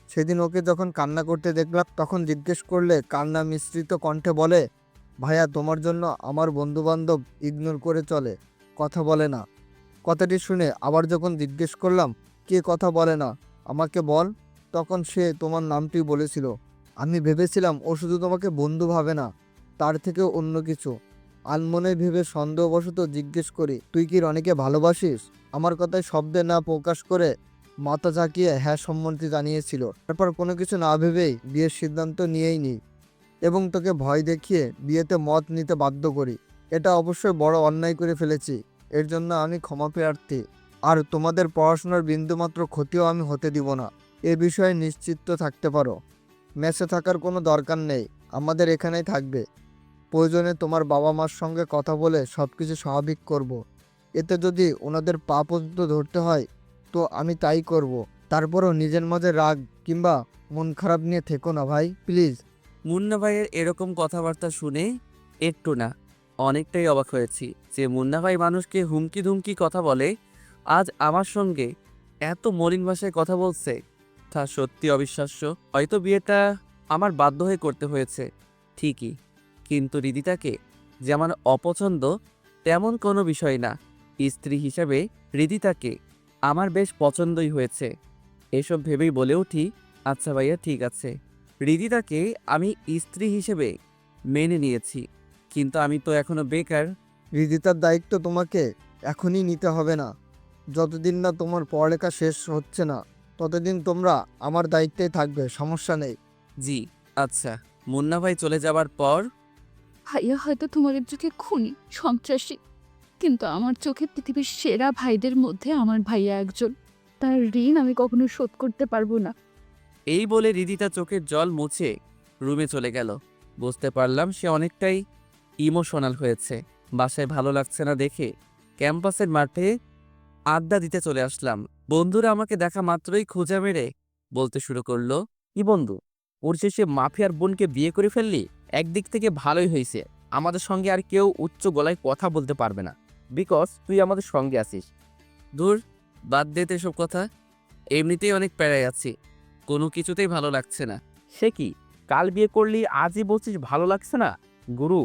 Speaker 5: সেদিন ওকে যখন কান্না করতে দেখলাম, তখন জিজ্ঞেস করলে কান্না মিশ্রিত কণ্ঠে বলে, ভাইয়া, তোমার জন্য আমার বন্ধুবান্ধব ইগনোর করে চলে, কথা বলে না। কথাটি শুনে আবার যখন জিজ্ঞেস করলাম, কে কথা বলে না, আমাকে বল, তখন সে তোমার নামটি বলেছিল। আমি ভেবেছিলাম ও শুধু তোমাকে বন্ধু ভাবে না, তার থেকেও অন্য কিছু। আনমনে ভেবে সন্দেহবশত জিজ্ঞেস করি, তুই কি রনিকে ভালোবাসিস? আমার কথায় শব্দে না প্রকাশ করে মাথা ঝাঁকিয়ে হ্যাঁ সম্মতি জানিয়েছিল। তারপর কোনো কিছু না ভেবেই বিয়ের সিদ্ধান্ত নিয়েই নিই এবং তোকে ভয় দেখিয়ে বিয়েতে মত নিতে বাধ্য করি। এটা অবশ্যই বড় অন্যায় করে ফেলেছি, এর জন্য আমি ক্ষমা প্রার্থী। আর তোমাদের পড়াশোনার বিন্দুমাত্র ক্ষতিও আমি হতে দিব না, এ বিষয়ে নিশ্চিত থাকতে পারো। মেসে থাকার কোনো দরকার নেই, আমাদের এখানেই থাকবে। প্রয়োজনে তোমার বাবা মার সঙ্গে কথা বলে সব কিছু স্বাভাবিক করব। এতে যদি ওনাদের পা পর্যন্ত ধরতে হয় তো আমি তাই করব। তারপরও নিজের মাঝে রাগ কিংবা মন খারাপ নিয়ে থেকো না ভাই, প্লিজ।
Speaker 2: মুন্না ভাইয়ের এরকম কথাবার্তা শুনে একটু না অনেকটাই অবাক হয়েছি যে মুন্না ভাই মানুষকে হুমকি ধুমকি কথা বলে, আজ আমার সঙ্গে এত মলিন ভাষায় কথা বলছে, তা সত্যি অবিশ্বাস্য। হয়তো বিয়েটা আমার বাধ্য হয়ে করতে হয়েছে ঠিকই, কিন্তু রিদিতাকে যে আমার অপছন্দ তেমন কোনো বিষয় না। স্ত্রী হিসাবে রিদিতাকে আমার বেশ পছন্দই হয়েছে। এসব ভেবেই বলে উঠি, আচ্ছা ভাইয়া ঠিক আছে। রিদিতাকে আমি স্ত্রী হিসেবে মেনে নিয়েছি, কিন্তু আমি তো এখনো বেকার।
Speaker 5: রিদিতার দায়িত্ব তোমাকে এখনই নিতে হবে না। যতদিন না তোমার পড়ালেখা শেষ হচ্ছে না, ততদিন তোমরা আমার দায়িত্বেই থাকবে, সমস্যা নেই।
Speaker 2: জি আচ্ছা। মুন্না ভাই চলে যাবার পর
Speaker 3: ভাইয়া হয়তো তোমাদের চোখে খুনি, সন্ত্রাসী, কিন্তু আমার চোখে পৃথিবীর সেরা ভাইদের মধ্যে আমার ভাইয়া একজন। তার ঋণ আমি কখনো শোধ করতে পারবো না।
Speaker 2: এই বলে রিদিতা চোখের জল মুছে রুমে চলে গেল। বুঝতে পারলাম সে অনেকটাই ইমোশনাল হয়েছে। বাসায় ভালো লাগছে না দেখে ক্যাম্পাসের মাঠে আড্ডা দিতে চলে আসলাম। বন্ধুরা আমাকে দেখা মাত্রই খোঁজা মেরে বলতে শুরু করলো,
Speaker 4: কি বন্ধু, ওর শেষে মাফিয়ার বোনকে বিয়ে করে ফেললি? একদিক থেকে ভালোই হয়েছে, আমাদের সঙ্গে আর কেউ উচ্চ গলায় কথা বলতে পারবে না, বিকজ তুই আমাদের সঙ্গে আছিস।
Speaker 2: দূর, বাদ দে তো এসব কথা। এমনিতেই অনেক প্যারায় আছি, কোনো কিছুতেই ভালো লাগছে না।
Speaker 4: সে কি, কাল বিয়ে করলি আজই বলছিস ভালো লাগছে না? গুরু,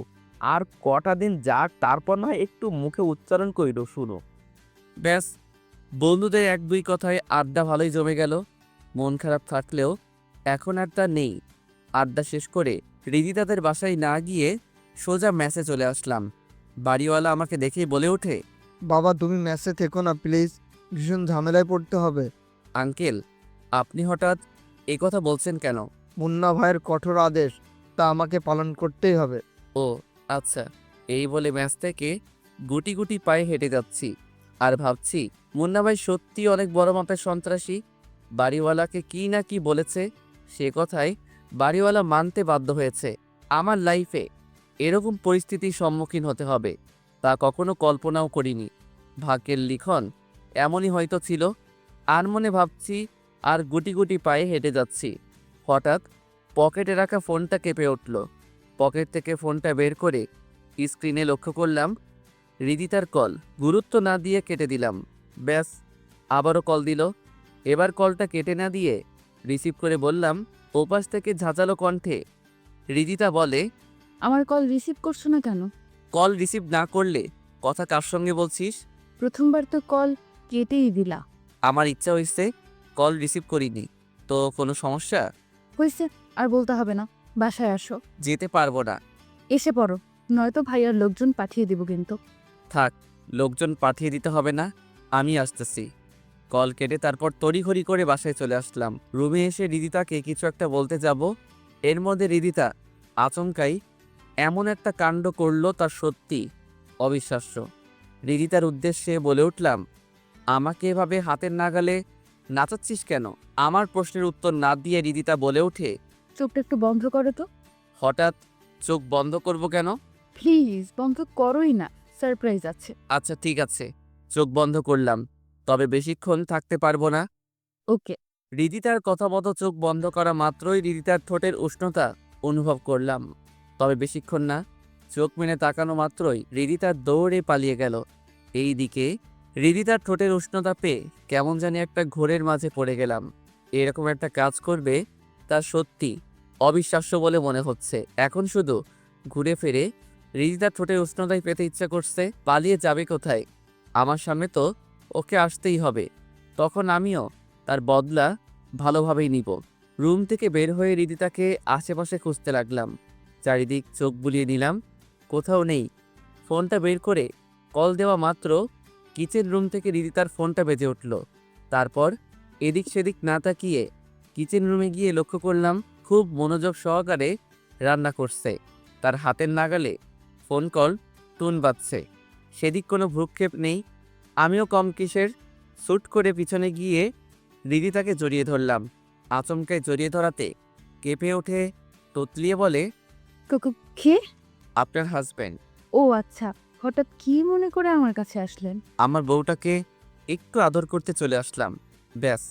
Speaker 4: আর কটা দিন যাক, তারপর নয় একটু মুখে উচ্চারণ করিল শুনো।
Speaker 2: ব্যাস, বন্ধুদের এক দুই কথায় আড্ডা ভালোই জমে গেল। মন খারাপ থাকলেও এখন আর তা নেই। আড্ডা শেষ করে রিদিতাদের বাসায় না গিয়ে সোজা ম্যাচে চলে আসলাম। বাড়িওয়ালা আমাকে দেখেই বলে ওঠে,
Speaker 5: বাবা তুমি মেসে থেকো না প্লিজ, ভীষণ ঝামেলায় পড়তে হবে।
Speaker 2: আঙ্কেল আপনি হঠাৎ এ কথা বলছেন কেন?
Speaker 5: মুন্না ভাইয়ের কঠোর আদেশ, তা আমাকে পালন করতেই হবে।
Speaker 2: ও আচ্ছা। এই বলে ম্যাচ থেকে গুটি গুটি পায়ে হেঁটে যাচ্ছি আর ভাবছি মুন্না ভাই সত্যি অনেক বড় মাপের সন্ত্রাসী। বাড়িওয়ালাকে কি না কি বলেছে, সে কথায় বাড়িওয়ালা মানতে বাধ্য হয়েছে। আমার লাইফে এরকম পরিস্থিতির সম্মুখীন হতে হবে তা কখনো কল্পনাও করিনি। ভাগ্যের লিখন এমনই হয়তো ছিল। আর মনে ভাবছি আর গুটি গুটি পায়ে হেঁটে যাচ্ছি, হঠাৎ পকেটে রাখা ফোনটা কেঁপে উঠল। পকেট থেকে ফোনটা বের করে স্ক্রিনে লক্ষ্য করলাম রিদিতার কল। গুরুত্ব না দিয়ে কেটে দিলাম। ব্যাস, আবারও কল দিল। এবার কলটা কেটে না দিয়ে রিসিভ করে বললাম, ওপাশ থেকে ঝাঁঝালো কণ্ঠে রিদিতা বলে,
Speaker 3: আমার কল রিসিভ করছো না কেন?
Speaker 2: কল রিসিভ না করলে কথা কার সঙ্গে বলছিস?
Speaker 3: প্রথমবার তো কল কেটেই দিলা।
Speaker 2: আমার ইচ্ছা হয়েছে, কল রিসিভ করিনি। তো কোনো সমস্যা?
Speaker 3: হয়েছে, আর বলতে হবে না, বাসায় আসো।
Speaker 2: যেতে পারবো না।
Speaker 3: এসে পড়ো, নয়তো ভাইয়ার লোকজন পাঠিয়ে দিব কিন্তু।
Speaker 2: থাক, লোকজন পাঠিয়ে দিতে হবে না, আমি আসতেছি। কল কেটে তারপর তড়িঘড়ি করে বাসায় চলে আসলাম। রুমে এসে রিদিতাকে কিছু একটা বলতে যাব, এর মধ্যে রিদিতা আচমকাই এমন একটা কাণ্ড করলো তা সত্যি অবিশ্বাস্য। রিদিতার উদ্দেশ্যে বলে উঠলাম, আমাকে এভাবে হাতের নাগালে নাচাচ্ছিস কেন? আমার প্রশ্নের উত্তর না দিয়ে রিদিতা বলে ওঠে,
Speaker 3: চোখটা একটু বন্ধ করো তো।
Speaker 2: হঠাৎ চোখ বন্ধ করব কেন?
Speaker 3: প্লিজ বন্ধ করোই না, সারপ্রাইজ আছে।
Speaker 2: আচ্ছা ঠিক আছে, চোখ বন্ধ করলাম, তবে বেশিক্ষণ থাকতে পারবো না।
Speaker 3: ওকে।
Speaker 2: রিদিতার কথা মতো চোখ বন্ধ করা মাত্রই রিদিতার ঠোঁটের উষ্ণতা অনুভব করলাম, তবে বেশিক্ষণ না। চোখ মেলে তাকানো মাত্রই রিদিতার দৌড়ে পালিয়ে গেল। এই দিকে রিদিতার ঠোঁটের উষ্ণতা পেয়ে কেমন জানি একটা ঘোরের মাঝে পড়ে গেলাম। এরকম একটা কাজ করবে তা সত্যি অবিশ্বাস্য বলে মনে হচ্ছে। এখন শুধু ঘুরে ফিরে রিদিতার ঠোঁটের উষ্ণতায় পেতে ইচ্ছা করছে। পালিয়ে যাবে কোথায়? আমার সামনে তো ওকে আসতেই হবে, তখন আমিও তার বদলা ভালোভাবেই নিব। রুম থেকে বের হয়ে রিদিতাকে আশেপাশে খুঁজতে লাগলাম। চারিদিক চোখ বুলিয়ে নিলাম, কোথাও নেই। ফোনটা বের করে কল দেওয়া মাত্র কিচেন রুম থেকে রিদিতার ফোনটা বেজে উঠল। তারপর এদিক সেদিক না তাকিয়ে কিচেন রুমে গিয়ে লক্ষ্য করলাম খুব মনোযোগ সহকারে রান্না করছে। তার হাতের নাগালে ফোন কল টুন বাজছে, সেদিক কোনো ভ্রুক্ষেপ নেই। আমিও কম কিসের স্যুট করে পিছনে গিয়ে রিদিতাকে জড়িয়ে ধরলাম। আচমকায় জড়িয়ে ধরাতে কেঁপে ওঠে, তোতলিয়ে বলে,
Speaker 3: কে?
Speaker 2: আপনার হাজব্যান্ড।
Speaker 3: ও আচ্ছা, হঠাৎ কি মনে করে আমার কাছে আসলেন?
Speaker 2: আমার বউটাকে একটু আদর করতে চলে আসলাম। ব্যাস,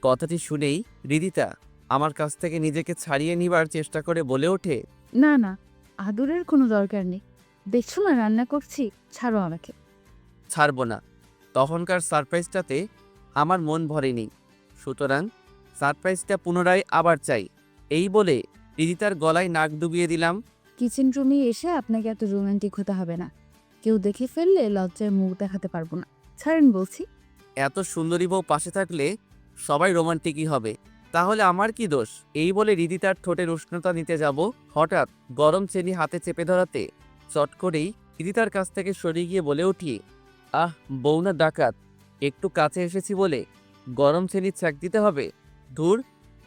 Speaker 2: কথাটি শুনেই রিদিতা আমার কাছ থেকে নিজেকে ছাড়িয়ে নিবার চেষ্টা করে বলে ওঠে,
Speaker 3: না না, আদরের কোনো দরকার নেই। দেখছো না রান্না করছি, ছাড়ো আমাকে।
Speaker 2: ছাড়বো না। তখনকার সারপ্রাইজটাতে আমার মন ভরেনি, সুতরাং সারপ্রাইজটা পুনরায় আবার চাই। এই বলে রিদিতার গলায় নাক ডুবিয়ে দিলাম।
Speaker 3: কিচেন রুমে এসে আপনাকে এত রোমান্টিক হতে হবে না, কেউ দেখে ফেললে লজ্জায় মুখ দেখাতে পারবো না। ছাড়েন বলছি।
Speaker 2: এত সুন্দরী বউ পাশে থাকলে সবাই রোমান্টিকই হবে, তাহলে আমার কি দোষ? এই বলে রিদিতার ঠোঁটের উষ্ণতা নিতে যাব, হঠাৎ গরম চেনি হাতে চেপে ধরাতে চট করেই রিদিতার কাছ থেকে সরে গিয়ে বলে উঠি, আহ বউ না ডাকাত, একটু কাছে এসেছি বলে গরম চেনি ছ্যাঁক দিতে হবে? ধুর,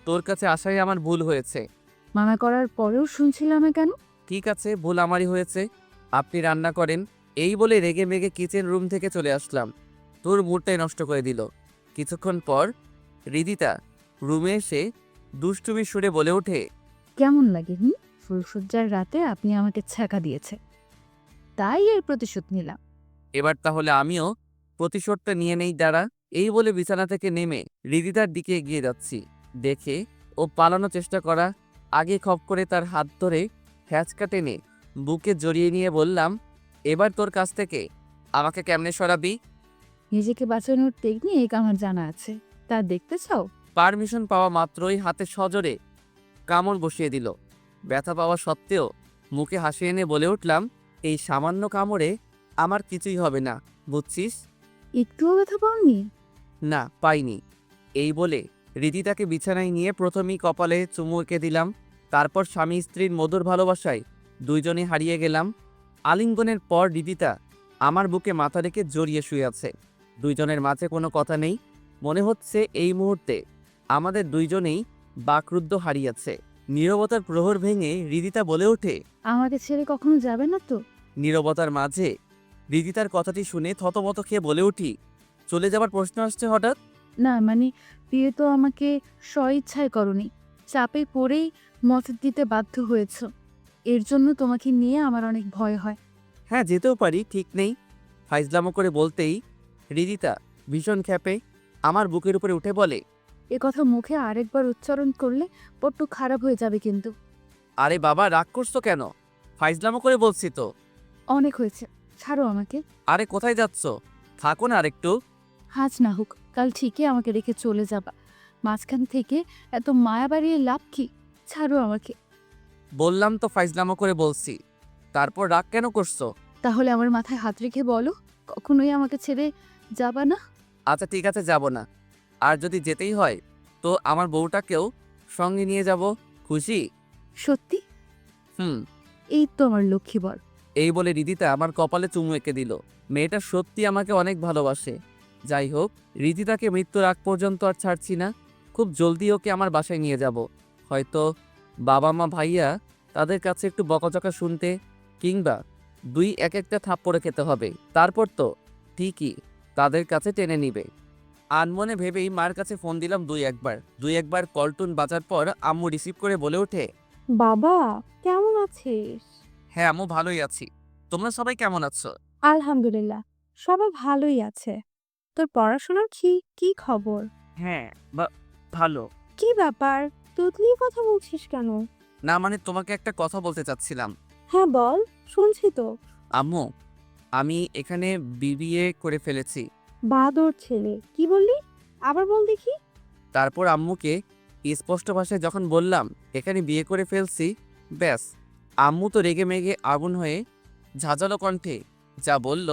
Speaker 2: তোর কাছে আসাই আমার ভুল হয়েছে।
Speaker 3: মানা করার পরেও শুনছিলাম না কেন?
Speaker 2: ঠিক আছে, ভুল আমারই হয়েছে, আপনি রান্না করেন। এই বলে রেগে মেগে কিচেন রুম থেকে চলে আসলাম। তোর মুডটাই নষ্ট করে দিল। কিছুক্ষণ পর রিদিতা রুমে এসে দুষ্টুমি সুরে বলে ওঠে,
Speaker 3: কেমন লাগে ফুলসজ্জার রাতে আপনি আমাকে ছ্যাঁকা দিয়েছে, তাই এর প্রতিশোধ নিলাম।
Speaker 2: এবার তাহলে আমিও প্রতিশোধটা নিয়ে নেই দাঁড়া। এই বলে বিছানা থেকে নেমে রিদিতার দিকে এগিয়ে যাচ্ছি। দেখে ও পালানোর চেষ্টা করা আগে খপ করে তার হাত ধরে হ্যাঁচকা টেনে বুকে জড়িয়ে নিয়ে বললাম, এবার তোর কাছ থেকে আমাকে কেমনে সরাবি?
Speaker 3: নিজেকে বাঁচানোর টেকনিক আমার জানা আছে, তা দেখতে চাও?
Speaker 2: পারমিশন পাওয়া মাত্রই হাতে সজোরে কামড় বসিয়ে দিল। ব্যথা পাওয়া সত্ত্বেও মুখে হাসি এনে বলে উঠলাম, এই সামান্য কামড়ে আমার কিছুই হবে না, বুঝছিস?
Speaker 3: একটুও ব্যথা পাওনি?
Speaker 2: না, পাইনি। এই বলে রিদিতাকে বিছানায় নিয়ে প্রথমেই কপালে চুমু এঁকে দিলাম, তারপর স্বামী স্ত্রীর মধুর ভালোবাসায় দুইজনে হারিয়ে গেলাম। আলিঙ্গনের পর রিদিতা আমার বুকে মাথা রেখে জড়িয়ে শুয়ে আছে। দুইজনের মাঝে কোনো কথা নেই, মনে হচ্ছে এই মুহূর্তে আমাদের দুইজনেই বাকরুদ্ধ হারিয়েছে। নীরবতার প্রহর ভেঙে রিদিতা বলে ওঠে,
Speaker 3: আমাকে ছেড়ে কখনো যাবে না তো?
Speaker 2: নীরবতার মাঝে রিদিতার কথাটি শুনে থতমত খেয়ে বলে উঠি, চলে যাবার প্রশ্ন আসছে হঠাৎ?
Speaker 3: না মানে, বিয়ে তো আমাকে স্বইচ্ছায় করনি, চাপে পড়েই মত দিতে বাধ্য হয়েছ। এর জন্য তোমাকে নিয়ে আমার অনেক ভয় হয়।
Speaker 2: হ্যাঁ, যেতেও পারি, ঠিক নেই। ফাইজলামো করে বলতেই রিদিতা ভীষণ ক্ষেপে আমার বুকের উপরে উঠে বলে,
Speaker 3: এ কথা মুখে আরেকবার উচ্চারণ করলে বড্ড খারাপ হয়ে যাবে কিন্তু।
Speaker 2: আরে বাবা, রাগ করছো কেন? ফাইজলামো করে বলছি তো।
Speaker 3: অনেক হয়েছে, ছাড়ো আমাকে।
Speaker 2: আরে কোথায় যাচ্ছ? থাকো না আরেকটু।
Speaker 3: আজ না হোক, কাল ঠিকই আমাকে রেখে চলে যাবা। মাঝখান থেকে এত মায়া বাড়িয়ে লাভ কি? ছাড়ো আমাকে।
Speaker 2: বললাম তো ফাইজলামো করে বলছি, তারপর রাগ কেন করছো?
Speaker 3: তাহলে আমার মাথায় হাত রেখে বলো, কখনোই আমাকে ছেড়ে যাবা না।
Speaker 2: আচ্ছা ঠিক আছে, যাব না। আর যদি যেতেই হয় তো আমার বউটাকেও সঙ্গে নিয়ে যাব। খুশি?
Speaker 3: সত্যি?
Speaker 2: হুম।
Speaker 3: এই তো আমার লক্ষ্মী বর।
Speaker 2: এই বলে রিদিতা আমার কপালে চুমু এঁকে দিল। মেয়েটা সত্যি আমাকে অনেক ভালোবাসে। যাই হোক, রিদিতাকে মৃত্যুর আগ পর্যন্ত আর ছাড়ছি না। খুব জলদি ওকে আমার বাসায় নিয়ে যাব। হয়তো বাবা মা ভাইয়া তাদের কাছে একটু বকাঝকা শুনতে, কিংবা দুই এক একটা থাপ্পড়ে খেতে হবে। তারপর তো ঠিকই তাদের কাছে টেনে নিবে। আনমনে ভেবেই মার কাছে ফোন দিলাম দুই একবার কলটুন বাজার পর আম্মু রিসিভ করে বলে ওঠে,
Speaker 6: বাবা কেমন আছিস?
Speaker 2: হ্যাঁ আম্মু, ভালোই আছি। তোমরা সবাই কেমন আছো?
Speaker 6: আলহামদুলিল্লাহ, সবাই ভালোই আছে। তোর পড়াশোনার কি কি খবর?
Speaker 2: হ্যাঁ, ভালো।
Speaker 6: কি ব্যাপার, তুতলি কথা বলছিস কেন?
Speaker 2: না মানে, তোমাকে একটা কথা বলতে চাচ্ছিলাম।
Speaker 6: হ্যাঁ বল, শুনছি তো।
Speaker 2: আম্মু, আমি এখানে বিবিএ করে ফেলেছি।
Speaker 6: বাদর ছেলে, কি বললি? আবার বল দেখি।
Speaker 2: তারপর আম্মুকে স্পষ্ট ভাষায় যখন বললাম এখানে বিয়ে করে ফেলছি, ব্যাস, আম্মু তো রেগে মেগে আগুন হয়ে ঝাঁঝালো কণ্ঠে যা বলল।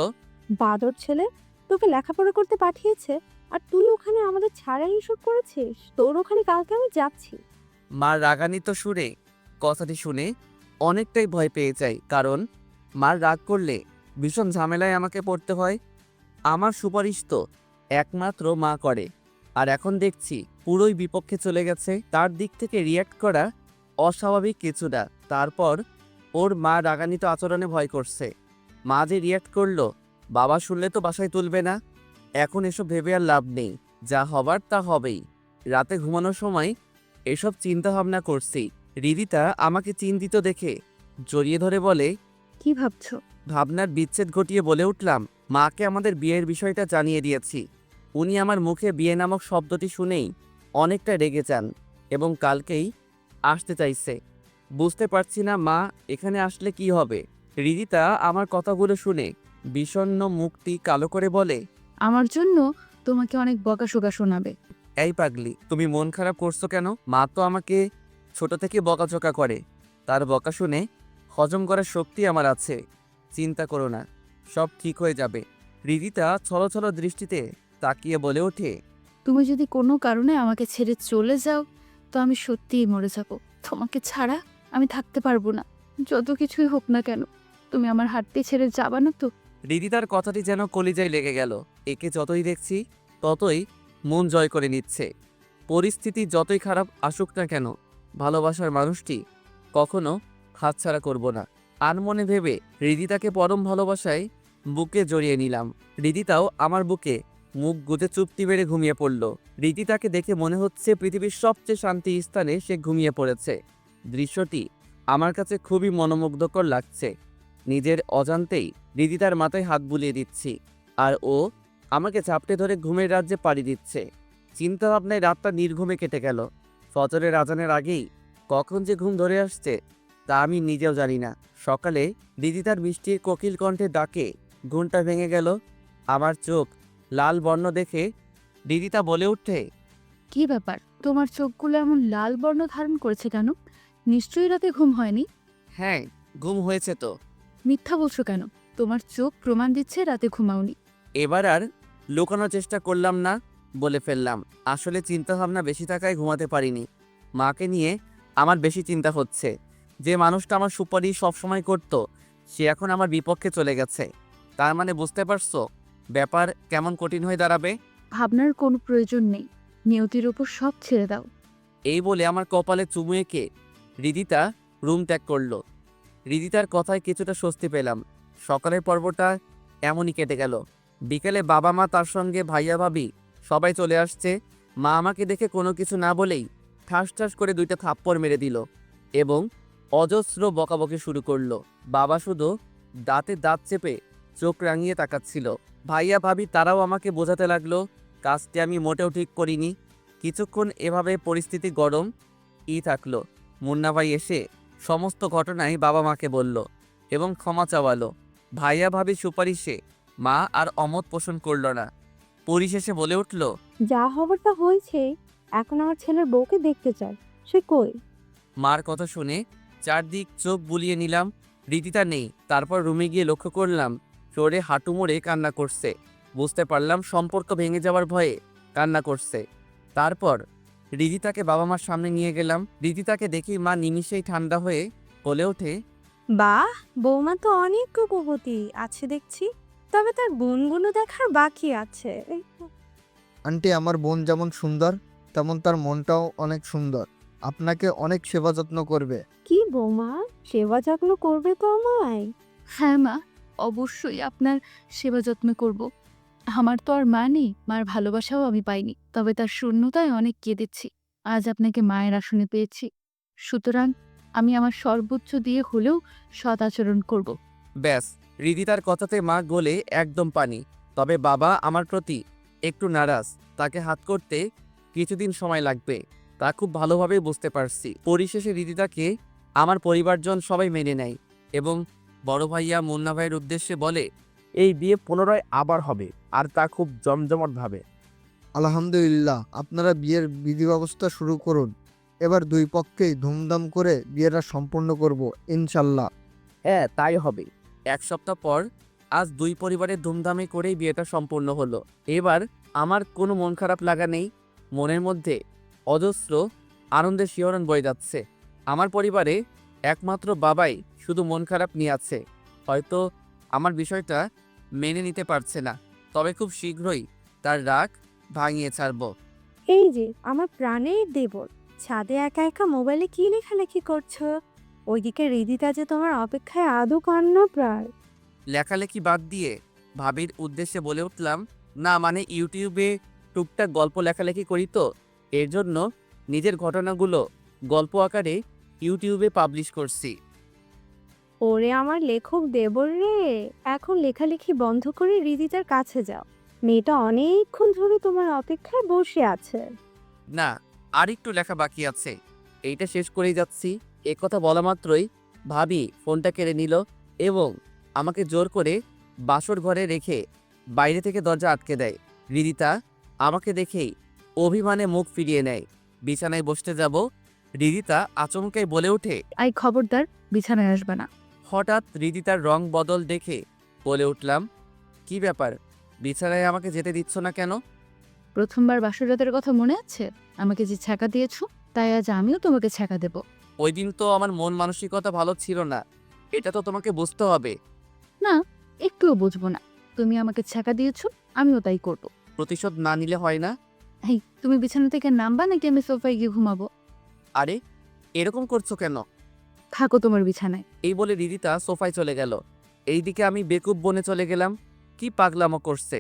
Speaker 6: বাদর ছেলে, তোকে লেখাপড়া করতে পাঠিয়েছে আর তুই ওখানে আমাদের ছাড়া এইসব করেছিস? তোর ওখানে কালকে আমি যাচ্ছি।
Speaker 2: মার রাগান্বিত সুরে কথাটি শুনে অনেকটাই ভয় পেয়ে যাই, কারণ মার রাগ করলে ভীষণ ঝামেলায় আমাকে পড়তে হয়। আমার সুপারিশ তো একমাত্র মা করে, আর এখন দেখছি পুরোই বিপক্ষে চলে গেছে। তার দিক থেকে রিয়্যাক্ট করা অস্বাভাবিক কিছু না। তারপর ওর মা রাগান্বিত আচরণে ভয় করছে। মা যে রিয়্যাক্ট করলো, বাবা শুনলে তো বাসায় তুলবে না। এখন এসব ভেবে আর লাভ নেই, যা হবার তা হবেই। রাতে ঘুমানোর সময় এসব চিন্তা ভাবনা করছি। রিদিতা আমাকে চিন্তিত দেখে জড়িয়ে ধরে বলে,
Speaker 3: কি ভাবছো?
Speaker 2: ভাবনার বিচ্ছেদ ঘটিয়ে বলে উঠলাম, মাকে আমাদের বিয়ের বিষয়টা জানিয়ে দিয়েছি। উনি আমার মুখে বিয়ে নামক শব্দটি শুনেই অনেকটা রেগে যান এবং কালকেই আসতে চাইছে। বুঝতে পারছি না মা এখানে আসলে কি হবে। রিদিতা আমার কথাগুলো শুনে বিষণ্ণ মুখটি কালো করে বলে,
Speaker 3: আমার জন্য তোমাকে অনেক বকাশোকা শোনাবে।
Speaker 2: এই পাগলি, তুমি মন খারাপ করছো কেন? মা তো আমাকে ছোট থেকে বকাঝকা করে, তার বকা শুনে হজম করার শক্তি আমার আছে। চিন্তা করো না, সব ঠিক হয়ে যাবে। রিদিতা ছলছল দৃষ্টিতে তাকিয়ে বলে ওঠে,
Speaker 3: তুমি যদি কোনো কারণে আমাকে ছেড়ে চলে যাও তো আমি সত্যিই মরে যাব। তোমাকে ছাড়া আমি থাকতে পারবো না, যত কিছুই হোক না কেন। তুমি আমার হাতটি ছেড়ে যাবা না তো?
Speaker 2: রিদিতার কথাটি যেন কলিজায় লেগে গেল। একে যতই দেখছি ততই মন জয় করে নিচ্ছে। পরিস্থিতি যতই খারাপ আসুক না কেন, ভালোবাসার মানুষটি কখনো হাতছাড়া করব না। আনমনে ভেবে রিদিতাকে পরম ভালোবাসায় বুকে জড়িয়ে নিলাম। রিদিতাও আমার বুকে মুখ গুজে চুপটি বেড়ে ঘুমিয়ে পড়ল। রিদিতাকে দেখে মনে হচ্ছে পৃথিবীর সবচেয়ে শান্তি স্থানে সে ঘুমিয়ে পড়েছে। দৃশ্যটি আমার কাছে খুবই মনোমুগ্ধকর লাগছে। নিজের অজান্তেই রিদিতার মাথায় হাত বুলিয়ে দিচ্ছি, আর ও আমাকে চাপটে ধরে ঘুমের রাজ্যে পাড়ি দিচ্ছে। চিন্তা ভাবনায় রাতটা নির্ঘুমে কেটে গেল। ফজরের আজানের আগেই কখন যে ঘুম ধরে আসছে তা আমি নিজেও জানি না। সকালে রিদিতার মিষ্টির কোকিল কণ্ঠে ডাকে ঘুমটা ভেঙে গেল। আমার চোখ লাল বর্ণ দেখে রিদিতা বলে উঠে,
Speaker 3: কি ব্যাপার, তোমার চোখগুলো এমন লাল বর্ণ ধারণ করেছে কেন? নিশ্চয়ই রাতে ঘুম হয়নি।
Speaker 2: হ্যাঁ, ঘুম হয়েছে তো।
Speaker 3: মিথ্যা বলছো কেন? তোমার চোখ প্রমাণ দিচ্ছে রাতে ঘুমাওনি।
Speaker 2: এবার আর লুকানোর চেষ্টা করলাম না। বলে ফেললাম। আসলে চিন্তাভাবনা বেশি থাকায় ঘুমাতে পারিনি। মাকে নিয়ে আমার বেশি চিন্তা হচ্ছে। যে মানুষটা আমার সুপারিশ সবসময় করত, সে এখন আমার বিপক্ষে চলে গেছে। তার মানে বুঝতে পারছো ব্যাপার কেমন কঠিন হয়ে দাঁড়াবে?
Speaker 3: ভাবনার কোনো প্রয়োজন নেই, নিয়তির উপর সব ছেড়ে দাও।
Speaker 2: এই বলে আমার কপালে চুমু এঁকে হৃদিতা রুম ত্যাগ করলো। হৃদিতার কথায় কিছুটা স্বস্তি পেলাম। সকালের পর্বটা এমনই কেটে গেল। বিকেলে বাবা মা তার সঙ্গে ভাইয়া ভাবি সবাই চলে আসছে। মা আমাকে দেখে কোনো কিছু না বলেই ঠাস ঠাস করে 2টা থাপ্পড় মেরে দিল এবং অজস্র বকাবকি শুরু করলো। বাবা শুধু দাঁতে দাঁত চেপে চোখ রাঙিয়ে তাকাচ্ছিল। ভাইয়া ভাবি তারাও আমাকে বোঝাতে লাগলো কাজটি আমি মোটেও ঠিক করিনি। কিছুক্ষণ এভাবে পরিস্থিতি গরম থাকলো। মুন্না ভাই এসে সমস্ত ঘটনাই বাবা মাকে বলল এবং ক্ষমা চাওয়ালো। ভাইয়া ভাবির সুপারিশে মা আর অমত পোষণ করল না। পরিশেষে বলে উঠল,
Speaker 7: যা হবার তা হয়েছে, এখন আমার ছেলের বউকে দেখতে চাই। সে কই?
Speaker 2: মার কথা শুনে চারদিক চোখ বুলিয়ে নিলাম। রীতিতা নেই। তারপর রুমে গিয়ে লক্ষ্য করলাম ফ্লোরে হাঁটু মুড়ে কান্না করছে। বুঝতে পারলাম সম্পর্ক ভেঙে যাওয়ার ভয়ে কান্না করছে। তারপর রীতিতাকে বাবা মার সামনে নিয়ে গেলাম। রীতিতাকে দেখি মা নিমিষেই ঠান্ডা হয়ে বলে ওঠে,
Speaker 7: বাহ, বৌমা তো অনেক রূপবতী আছে দেখছি। তবে তার গুণগুলো দেখার বাকি আছে।
Speaker 5: আন্টি, আমার বোন যেমন সুন্দর তেমন তার মনটাও অনেক সুন্দর। আপনাকে অনেক সেবা যত্ন করবে।
Speaker 7: কি বৌমা, সেবা যত্ন করবে তো আমায়?
Speaker 3: হ্যাঁ মা, অবশ্যই আপনার সেবা যত্ন করব। আমার তো আর মা নেই, মার ভালোবাসাও আমি পাইনি, তবে তার শূন্যতায় অনেক কেঁদেছি। আজ আপনাকে মায়ের আসনে পেয়েছি, সুতরাং আমি আমার সর্বোচ্চ দিয়ে হলেও সৎ আচরণ করব।
Speaker 2: ব্যাস। রীতিতার কথাতে মা গলে একদম পানি। তবে বাবা আমার প্রতি একটু নারাজ। তাকে হাত করতে কিছুদিন সময় লাগবে, তা খুব ভালোভাবেই বুঝতে পারছি। পরিশেষে রীতিতাকে আমার পরিবারজন সবাই মেনে নেয় এবং বড় ভাইয়া মুন্না ভাইয়ের উদ্দেশ্যে বলে,
Speaker 4: এই বিয়ে পুনরায় আবার হবে, আর তা খুব জমজমাটভাবে।
Speaker 5: আলহামদুলিল্লাহ, আপনারা বিয়ের বিধি ব্যবস্থা শুরু করুন। এবার দুই পক্ষেই ধুমধাম করে বিয়েটা সম্পন্ন করব ইনশাল্লাহ।
Speaker 4: হ্যাঁ, তাই হবে।
Speaker 2: 1 সপ্তাহ পর আজ 2 পরিবারের ধুমধামে করেই বিয়েটা সম্পূর্ণ হলো। এবার আমার কোনো মন খারাপ লাগা নেই। মনের মধ্যে অজস্র আনন্দের শিহরণ বয়ে যাচ্ছে। আমার পরিবারে একমাত্র বাবাই শুধু মন খারাপ নিয়ে আছে। হয়তো আমার বিষয়টা মেনে নিতে পারছে না, তবে খুব শীঘ্রই তার রাগ ভাঙিয়ে ছাড়ব।
Speaker 7: এই যে আমার প্রাণের দেবর, ছাদে একা একা মোবাইলে কি লেখালেখি করছো? ওইদিকে হৃদিতা যে তোমার অপেক্ষায় আদৌ কান্না প্রায়।
Speaker 2: লেখালেখি বাদ দিয়ে ভাবির উদ্দেশ্যে বলে উঠলাম, না মানে ইউটিউবে টুকটাক গল্প লেখালেখি করি তো, এর জন্য নিজের ঘটনাগুলো গল্প আকারে ইউটিউবে পাবলিশ করছি।
Speaker 7: ওরে আমার লেখক দেবর রে, এখন লেখালেখি বন্ধ করে হৃদিতার কাছে যাও। মেয়েটা অনেকক্ষণ ধরে তোমার অপেক্ষায় বসে আছে।
Speaker 2: না, আর একটু লেখা বাকি আছে, এইটা শেষ করেই যাচ্ছি। কথা বলা মাত্রই ভাবি ফোনটা কেড়ে নিল এবং আমাকে জোর করে বাসর ঘরে রেখে বাইরে থেকে দরজা আটকে দেয়। হৃদিতা আমাকে দেখেই অভিমানে মুখ ফিরিয়ে নেয়। বিছানায় বসতে যাব, হৃদিতা আচমকাই বলে ওঠে।
Speaker 3: আই খবরদার, বিছানায় আসবে না।
Speaker 2: হঠাৎ হৃদিতার রং বদল দেখে বলে উঠলাম, কি ব্যাপার, বিছানায় আমাকে যেতে দিচ্ছ না কেন?
Speaker 3: প্রথমবার বাসর রাতের কথা মনে আছে? আমাকে যে ছ্যাঁকা দিয়েছো, তাই আজ আমিও তোমাকে ছ্যাঁকা দেব।
Speaker 2: ওই দিন তো আমার মন মানসিকতা ভালো ছিল না, এটা তো তোমাকে বুঝতে হবে।
Speaker 3: না, একটুও বুঝবো না। তুমি আমাকে ছ্যাঁকা দিয়েছো, আমিও তাই করব।
Speaker 2: প্রতিশোধ না নিলে হয় না?
Speaker 3: এই, তুমি বিছানা থেকে নামবা নাকি আমি সোফায় গিয়ে ঘুমাবো?
Speaker 2: আরে এরকম করছো কেন?
Speaker 3: থাকো তোমার বিছানায়।
Speaker 2: এই বলে রিদিতা সোফায় চলে গেল। এইদিকে আমি বেকুব বনে চলে গেলাম। কি পাগলামো করছে।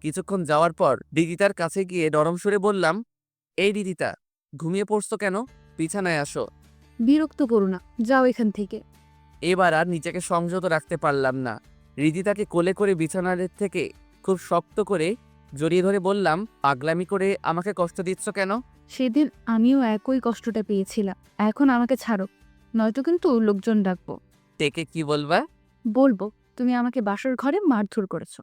Speaker 2: কিছুক্ষণ যাওয়ার পর রিদিতার কাছে গিয়ে নরম সুরে বললাম, এই রিদিতা, ঘুমিয়ে পড়ছো কেন? বিছানায় আসো।
Speaker 3: বিরক্ত করো না, যাও এখান থেকে।
Speaker 2: এবার আর নিজেকে সংযত রাখতে পারলাম না। রিদিতাকে কোলে করে বিছানার থেকে খুব শক্ত করে জড়িয়ে ধরে বললাম, পাগলামি করে আমাকে কষ্ট দিচ্ছ কেন?
Speaker 3: সেদিন আমিও একই কষ্টটা পেয়েছিলাম। এখন আমাকে ছাড়ো, নয়তো কিন্তু লোকজন ডাকবো।
Speaker 2: ডেকে কি বলবা?
Speaker 3: বলবো তুমি আমাকে বাসর ঘরে মারধর করেছো।